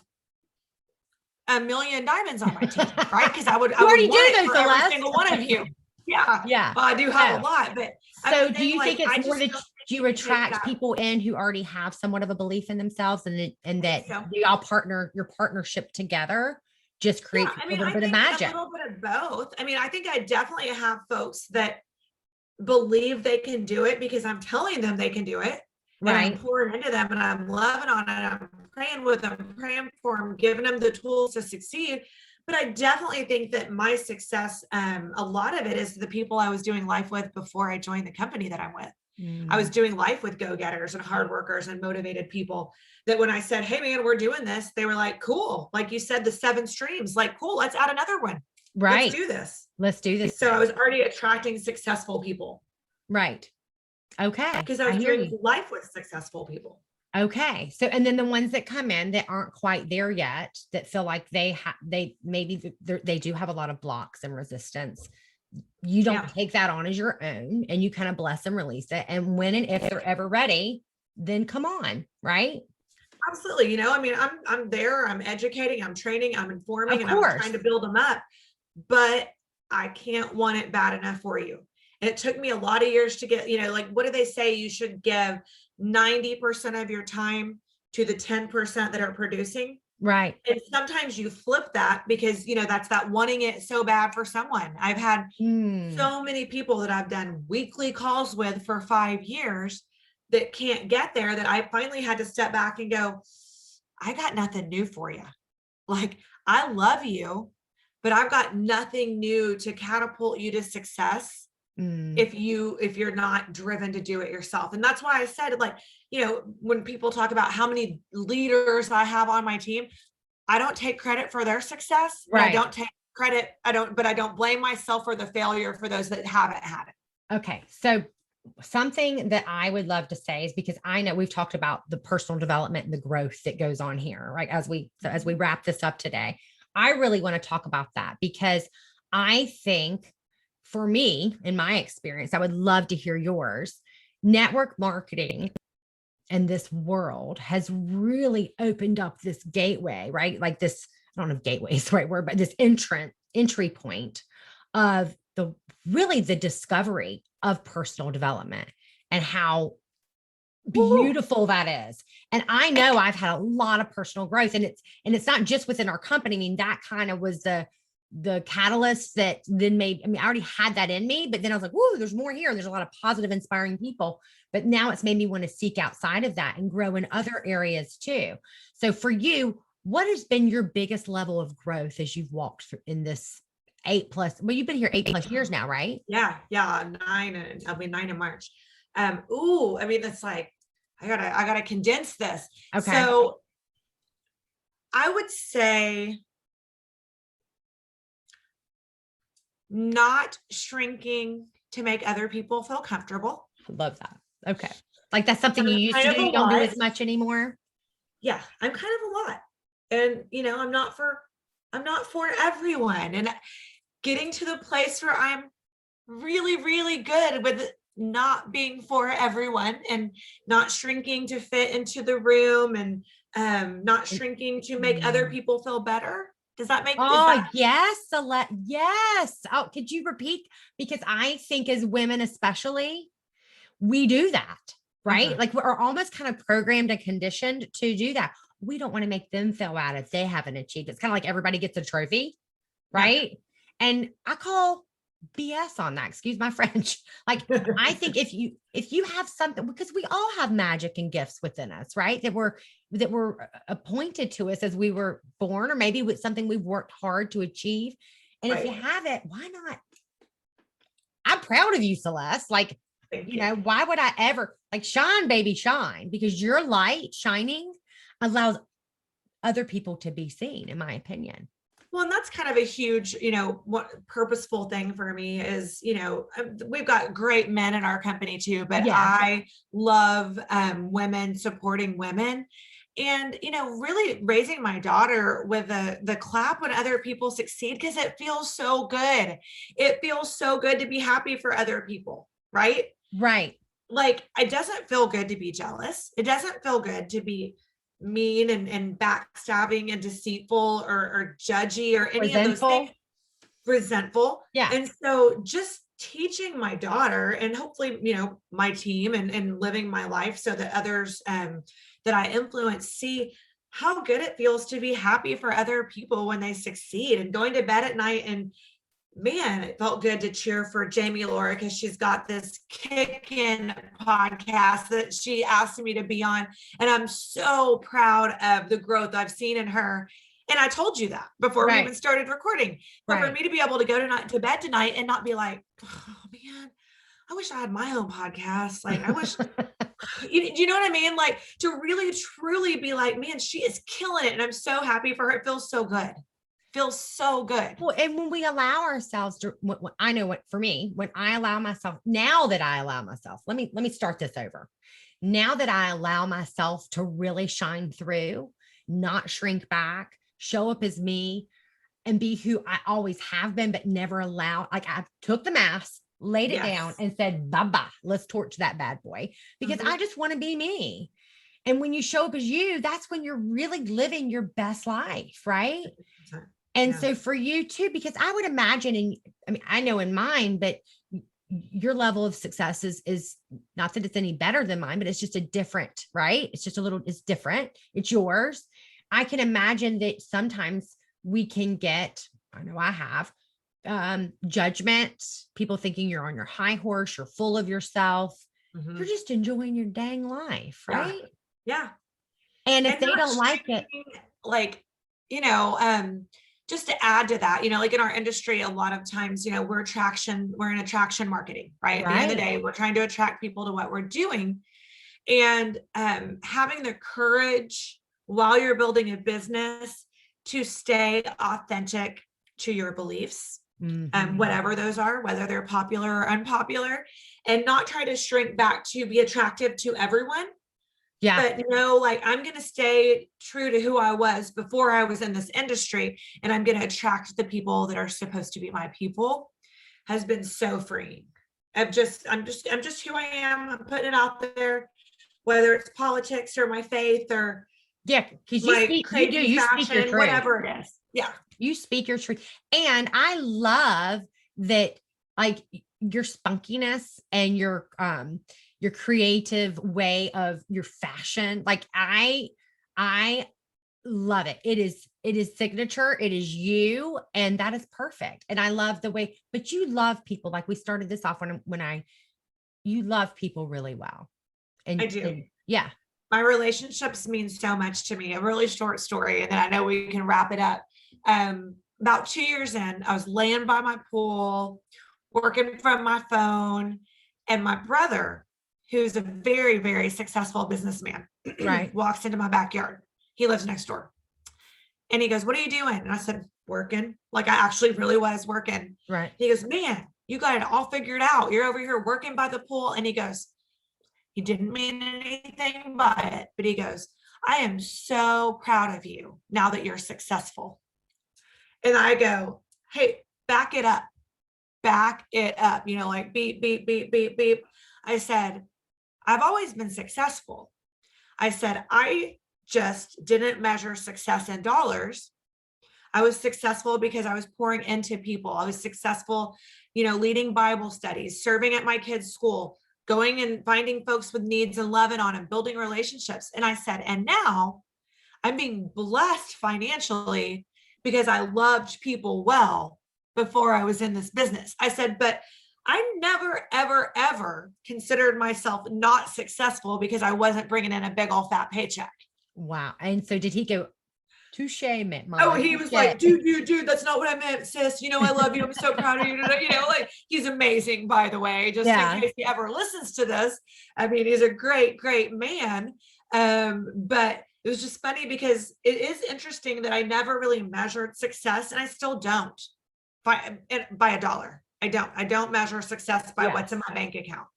a million diamonds on my team, right? Because I would already do want it those, for every Celeste. single one of you. Yeah. Yeah. Well, I do have a lot, but so do you think it's more that you attract people in who already have somewhat of a belief in themselves, and that you all your partnership together just creates a little bit of magic? A little bit of both. I mean, I think I definitely have folks that believe they can do it because I'm telling them they can do it. Right. And I'm pouring into them and I'm loving on it. I'm praying with them, praying for them, giving them the tools to succeed. But I definitely think that my success, a lot of it is the people I was doing life with before I joined the company that I'm with. I was doing life with go-getters and hard workers and motivated people that when I said, hey man, we're doing this, they were like, cool. Like you said, the 7 streams, like, cool, let's add another one. Right. Let's do this. Let's do this. So I was already attracting successful people. Right. Okay. Because I was doing life with successful people. Okay. So, and then the ones that come in that aren't quite there yet, that feel like they do have a lot of blocks and resistance. You don't take that on as your own, and you kind of bless and release it. And when and if they're ever ready, then come on. Right. Absolutely. I mean, I'm there, I'm educating, I'm training, I'm informing, and I'm trying to build them up, but I can't want it bad enough for you. And it took me a lot of years to get, like, what do they say? You should give 90% of your time to the 10% that are producing. Right. And sometimes you flip that because, that's that wanting it so bad for someone. I've had Mm, so many people that I've done weekly calls with for 5 years that can't get there, that I finally had to step back and go, I got nothing new for you. Like, I love you, but I've got nothing new to catapult you to success mm, if you're not driven to do it yourself. And that's why I said, like, when people talk about how many leaders I have on my team, I don't take credit for their success, and I right. don't take credit. But I don't blame myself for the failure for those that haven't had it. Okay. So something that I would love to say is, because I know we've talked about the personal development and the growth that goes on here, right? As we wrap this up today, I really want to talk about that, because I think, for me, in my experience, I would love to hear yours. Network marketing and this world has really opened up this gateway, right? Like this, I don't know if gateway is the right word, but this entry point of the discovery of personal development and how Woo. beautiful that is. And I know I've had a lot of personal growth, and it's not just within our company. I mean, that kind of was the catalyst that then made, I mean, I already had that in me, but then I was like, whoa, there's more here. There's a lot of positive, inspiring people. But now it's made me want to seek outside of that and grow in other areas too. So for you, what has been your biggest level of growth as you've walked through in this 8+, well, you've been here 8+ years now, right? Yeah, yeah, nine, and I'll be 9 in March. I mean, it's like I gotta condense this. Okay. So I would say not shrinking to make other people feel comfortable. I love that. Okay. Like that's something you I'm used kind to of do. a You don't do lot. as much anymore. Yeah, I'm kind of a lot. And I'm not for everyone. And getting to the place where I'm really, really good with not being for everyone, and not shrinking to fit into the room, and not And- shrinking to make other Mm. people feel better. Is Oh, that yes. Yes. Oh, could you repeat? Because I think as women, especially, we do that, right? uh-huh, Like we're almost kind of programmed and conditioned to do that. We don't want to make them feel bad if they haven't achieved. It's kind of like everybody gets a trophy, yeah. right? And I call BS on that. Excuse my French. Like I think if you have something, because we all have magic and gifts within us, right? That were appointed to us as we were born, or maybe with something we've worked hard to achieve. And if you Right. have it, why not? I'm proud of you, Celeste. Like, Thank you. why would I ever, like, shine, baby, shine? Because your light shining allows other people to be seen, in my opinion. Well, and that's kind of a huge, what purposeful thing for me is, we've got great men in our company too, but Yes. I love women supporting women. And, really raising my daughter with the clap when other people succeed, because it feels so good. It feels so good to be happy for other people, right? Right. Like, it doesn't feel good to be jealous. It doesn't feel good to be mean and backstabbing and deceitful, or judgy, or any of those things, Resentful. resentful. Yeah. And so just teaching my daughter, and hopefully, my team, and living my life so that others that I influence see how good it feels to be happy for other people when they succeed, and going to bed at night, and man, it felt good to cheer for Jami-Laura, because she's got this kick-in podcast that she asked me to be on. And I'm so proud of the growth I've seen in her. And I told you that before we even Right. started recording. But for Right. me to be able to go to bed tonight and not be like, oh man, I wish I had my own podcast. Like, I wish, you know what I mean? Like, to really truly be like, man, she is killing it. And I'm so happy for her. It feels so good. Feels so good. Well, and when we allow ourselves to, I know what for me, when I allow myself, now that I allow myself, let me start this over. Now that I allow myself to really shine through, not shrink back, show up as me, and be who I always have been, but never allow, like I took the mask, laid it down, Yes. and said, bye bye, let's torch that bad boy, because I just want to be me. And when you show up as you, that's when you're really living your best life, right? And Yeah. so for you too, because I would imagine, and I mean, I know in mine, but your level of success is not that it's any better than mine, but it's just a different, right? It's just a little, it's different. It's yours. I can imagine that sometimes we can get, I know I have, judgment, people thinking you're on your high horse, you're full of yourself. You're just enjoying your dang life, Yeah. right? Yeah. And if And they not don't like it, like, just to add to that, like in our industry, a lot of times, we're in attraction marketing, right? At the end of the right? day, we're trying to attract people to what we're doing. And having the courage while you're building a business to stay authentic to your beliefs, Mhm. whatever those are, whether they're popular or unpopular, and not try to shrink back to be attractive to everyone. Yeah. But like, I'm going to stay true to who I was before I was in this industry, and I'm going to attract the people that are supposed to be my people, has been so freeing. I'm just who I am. I'm putting it out there, whether it's politics or my faith or Yeah. Because my crazy you speak your fashion, truth. whatever it is. Yeah. You speak your truth. And I love that, like, your spunkiness and your creative way of your fashion. Like, I love it. It is signature. It is you. And that is perfect. And I love the way, but you love people. Like, we started this off you love people really well. I do. And yeah. My relationships mean so much to me. A really short story, and then I know we can wrap it up. About 2 years in, I was laying by my pool, working from my phone, and my brother, who's a very, very successful businessman, Right. walks into my backyard. He lives next door. And he goes, "What are you doing?" And I said, "Working." Like, I actually really was working. Right. He goes, "Man, you got it all figured out. You're over here working by the pool." And he goes, he didn't mean anything by it, but he goes, "I am so proud of you now that you're successful." And I go, "Hey, back it up, like beep, beep, beep, beep, beep." I said, "I've always been successful." I said, "I just didn't measure success in dollars. I was successful because I was pouring into people. I was successful, leading Bible studies, serving at my kids' school, going and finding folks with needs and loving on them, building relationships." And I said, "And now I'm being blessed financially because I loved people well before I was in this business." I said, "But I never, ever, ever considered myself not successful because I wasn't bringing in a big old fat paycheck." Wow. And so did he go, touche, Oh, mama? he was like, dude, that's not what I meant, sis. I love you. I'm so proud of you. Like, he's amazing, by the way, just in case he ever listens to this. I mean, he's a great, great man. But it was just funny because it is interesting that I never really measured success, and I still don't by a dollar. I don't measure success by what's in my bank account.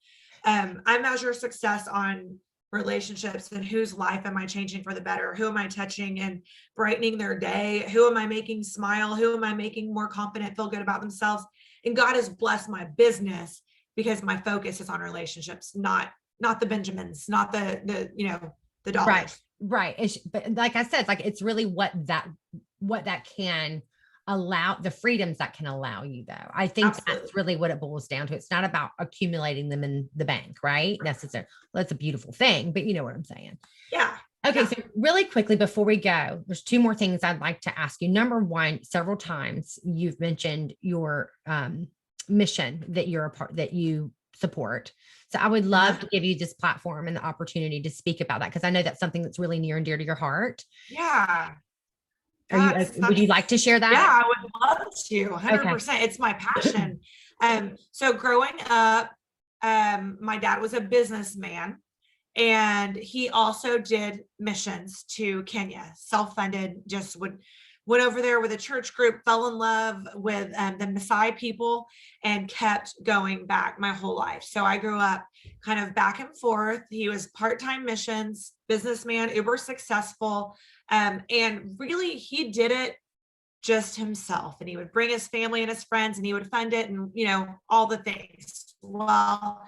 I measure success on relationships and whose life am I changing for the better? Who am I touching and brightening their day? Who am I making smile? Who am I making more confident, feel good about themselves? And God has blessed my business because my focus is on relationships, not the Benjamins, not the dollars. Right. But like I said, it's like, it's really what that can allow, the freedoms that can allow you, though. I think Absolutely. that's really what it boils down to. It's not about accumulating them in the bank, right? Necessarily. Well, that's a beautiful thing, but you know what I'm saying? Yeah. Okay. Yeah. So really quickly before we go, there's two more things I'd like to ask you. Number one, several times you've mentioned your mission that you're a part, that you support. So I would love to give you this platform and the opportunity to speak about that, because I know that's something that's really near and dear to your heart. Yeah. Would you like to share that? Yeah, I would love to. 100%. Okay. It's my passion. So growing up, my dad was a businessman, and he also did missions to Kenya, self-funded, just went over there with a church group, fell in love with the Maasai people, and kept going back my whole life. So I grew up kind of back and forth. He was part-time missions, businessman, uber successful. And really, he did it just himself, and he would bring his family and his friends, and he would fund it, and all the things. Well,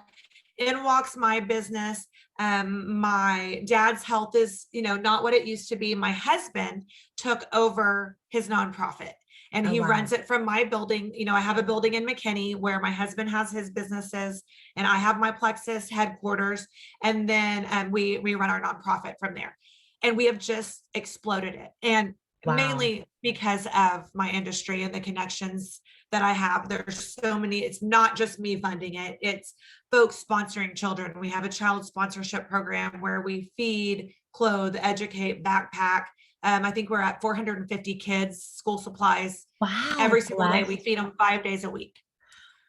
in walks my business. My dad's health is not what it used to be. My husband took over his nonprofit, and he runs it from my building. I have a building in McKinney where my husband has his businesses, and I have my Plexus headquarters, and then we run our nonprofit from there. and we have just exploded it. And Wow. mainly because of my industry and the connections that I have. There's so many, it's not just me funding it, it's folks sponsoring children. We have a child sponsorship program where we feed, clothe, educate, backpack. I think we're at 450 kids, school supplies. Wow. Every single day. Celeste. We feed them 5 days a week.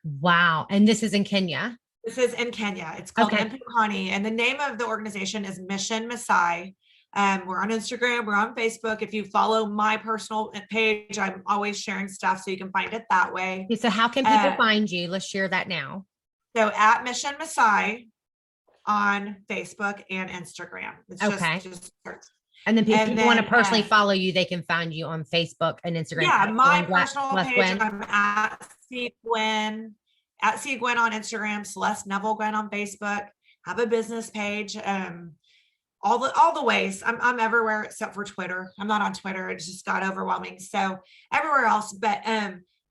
Wow. And this is in Kenya? This is in Kenya. It's called Okay. Mpukani, and the name of the organization is Mission Masai. We're on Instagram, we're on Facebook. If you follow my personal page, I'm always sharing stuff, so you can find it that way. Okay, so how can people find you? Let's share that now. So at Mission Masai on Facebook and Instagram. It's Okay. just and then if people want to personally follow you, they can find you on Facebook and Instagram. Yeah, my personal Celeste page, Gwynn. I'm at C Gwynn, at C Gwynn on Instagram, Celeste Neville Gwynn on Facebook. Have a business page. All the ways. I'm everywhere except for Twitter. I'm not on Twitter. It just got overwhelming. So everywhere else. But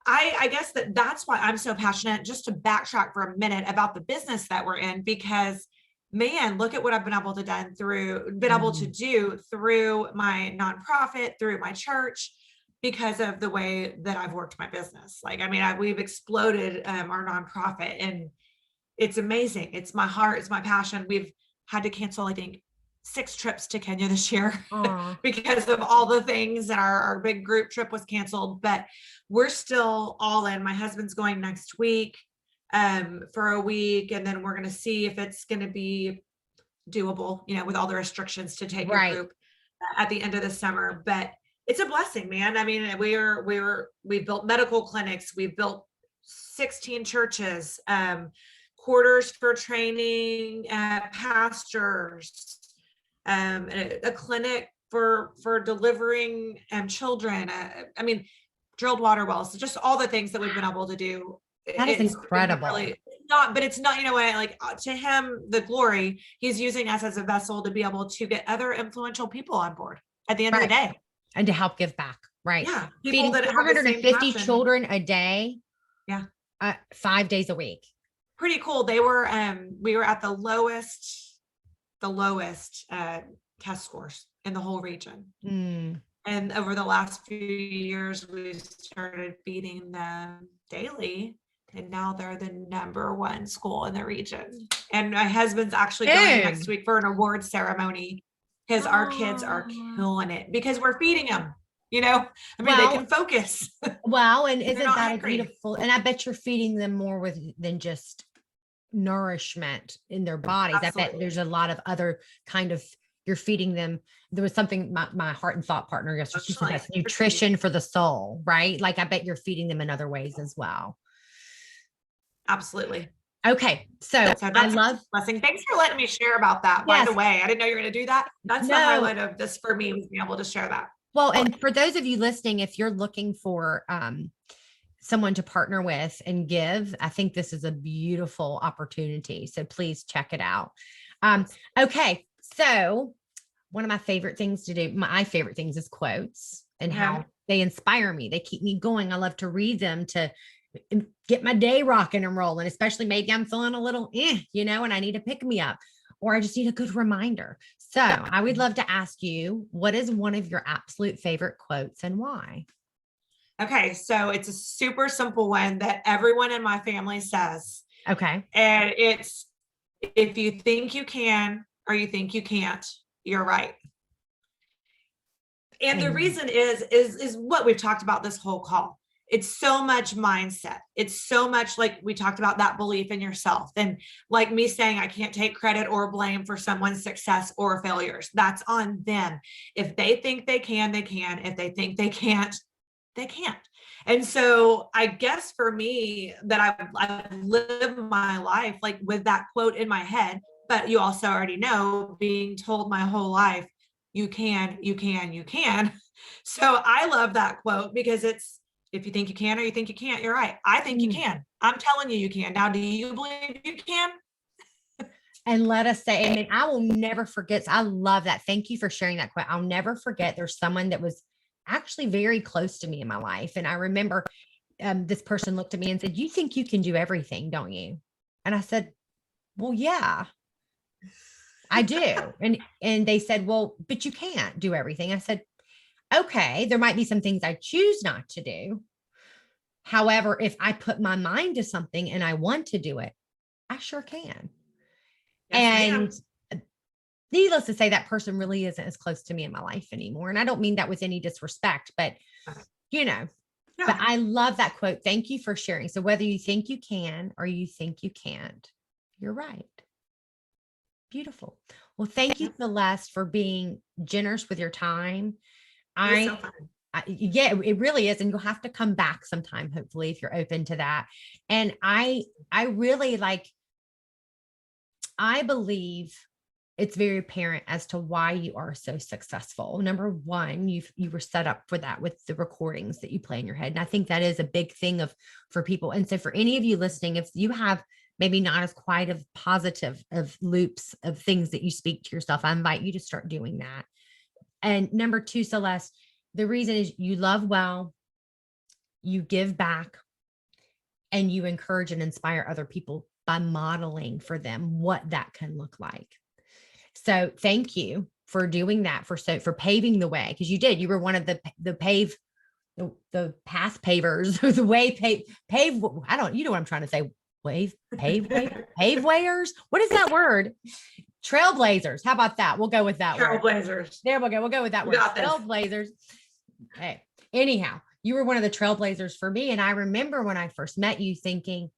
I guess that's why I'm so passionate, just to backtrack for a minute about the business that we're in, because man, look at what I've been able to do through my nonprofit, through my church, because of the way that I've worked my business. Like, I mean, we've exploded our nonprofit, and it's amazing. It's my heart. It's my passion. We've had to cancel, I think, 6 trips to Kenya this year because of all the things, and our big group trip was canceled, but we're still all in. My husband's going next week for a week, and then we're going to see if it's going to be doable, with all the restrictions, to take your group at the end of the summer. But it's a blessing, man. I mean, we built medical clinics, we built 16 churches, quarters for training pastors, a clinic for delivering children. I mean, drilled water wells, just all the things that we've been able to do. That is incredible. It's not, like, to him, the glory, he's using us as a vessel to be able to get other influential people on board at the end of the day. And to help give back. Right. Yeah. Feeding 450 children a day. Yeah. 5 days a week. Pretty cool. We were at the lowest test scores in the whole region. And over the last few years, we started feeding them daily, and now they're the #1 school in the region. And my husband's actually going next week for an award ceremony, because our kids are killing it, because we're feeding them, they can focus. Wow. And isn't that beautiful? And I bet you're feeding them more than just nourishment in their bodies. Absolutely. I bet there's a lot of other kind of, you're feeding them. There was something my heart and thought partner yesterday, she said that's nutrition for the soul, right? Like, I bet you're feeding them in other ways as well. Absolutely. Okay. So I love blessing. Thanks for letting me share about that. By the way, I didn't know you were going to do that. That's the highlight of this for me, was being able to share that. Well, and for those of you listening, if you're looking for someone to partner with and give, I think this is a beautiful opportunity. So please check it out. Okay. So one of my favorite things to do, my favorite things, is quotes, and how they inspire me. They keep me going. I love to read them to get my day rocking and rolling, especially maybe I'm feeling a little, and I need to pick me up, or I just need a good reminder. So I would love to ask you, what is one of your absolute favorite quotes and why? Okay. So it's a super simple one that everyone in my family says. Okay. And it's, if you think you can, or you think you can't, you're right. And the reason is what we've talked about this whole call. It's so much mindset. It's so much, like we talked about, that belief in yourself. And like me saying, I can't take credit or blame for someone's success or failures. That's on them. If they think they can, they can. If they think they can't, they can't. And so I guess for me, that I've lived my life like with that quote in my head, but you also already know, being told my whole life, you can, you can, you can. So I love that quote, because it's, if you think you can or you think you can't, you're right. I think you can. I'm telling you, you can. Now, do you believe you can? And let us say, I mean, I will never forget. I love that. Thank you for sharing that quote. I'll never forget. There's someone that was actually very close to me in my life. And I remember this person looked at me and said, "You think you can do everything, don't you?" And I said, "Well, yeah, I do. And they said, well, but you can't do everything. I said, okay, there might be some things I choose not to do. However, if I put my mind to something and I want to do it, I sure can. Yes, And ma'am. needless to say, that person really isn't as close to me in my life anymore. And I don't mean that with any disrespect, but you know, but Yeah. I love that quote. Thank you for sharing. So whether you think you can or you think you can't, you're right. Beautiful. Well, thank you, Yep. Celeste, for being generous with your time. It was so I, fun. yeah, it really is. And you'll have to come back sometime, hopefully, if you're open to that. And I really like, I believe it's very apparent as to why you are so successful. Number one, you were set up for that with the recordings that you play in your head. And I think that is a big thing for people. And so for any of you listening, if you have maybe not as quite of positive of loops of things that you speak to yourself, I invite you to start doing that. And number two, Celeste, the reason is you love well, you give back, and you encourage and inspire other people by modeling for them what that can look like. So thank you for doing that, for paving the way, because you were one of the path pavers, the way pave. I don't, you know what I'm trying to say. Pave wayers. What is that word? Trailblazers. How about that? We'll go with that word. Trailblazers. There we go. We'll go with that We word. got this. Trailblazers. Hey, anyhow, you were one of the trailblazers for me. And I remember when I first met you thinking,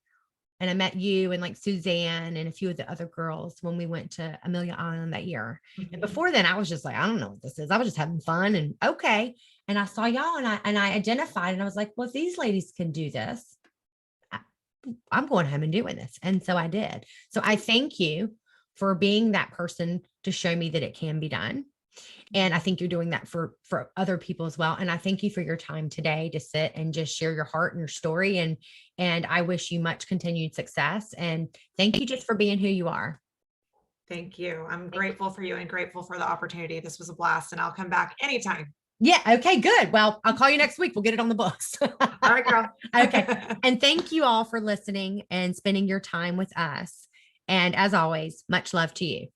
and I met you and like Suzanne and a few of the other girls when we went to Amelia Island that year. And before then, I was just like, I don't know what this is. I was just having fun and okay. And I saw y'all and I identified and I was like, well, if these ladies can do this, I'm going home and doing this. And so I did. So I thank you for being that person to show me that it can be done. And I think you're doing that for other people as well. And I thank you for your time today to sit and just share your heart and your story. And I wish you much continued success. And thank you just for being who you are. Thank you. I'm grateful for you and grateful for the opportunity. This was a blast and I'll come back anytime. Yeah. Okay, good. Well, I'll call you next week. We'll get it on the books. All right, girl. Okay. And thank you all for listening and spending your time with us. And as always, much love to you.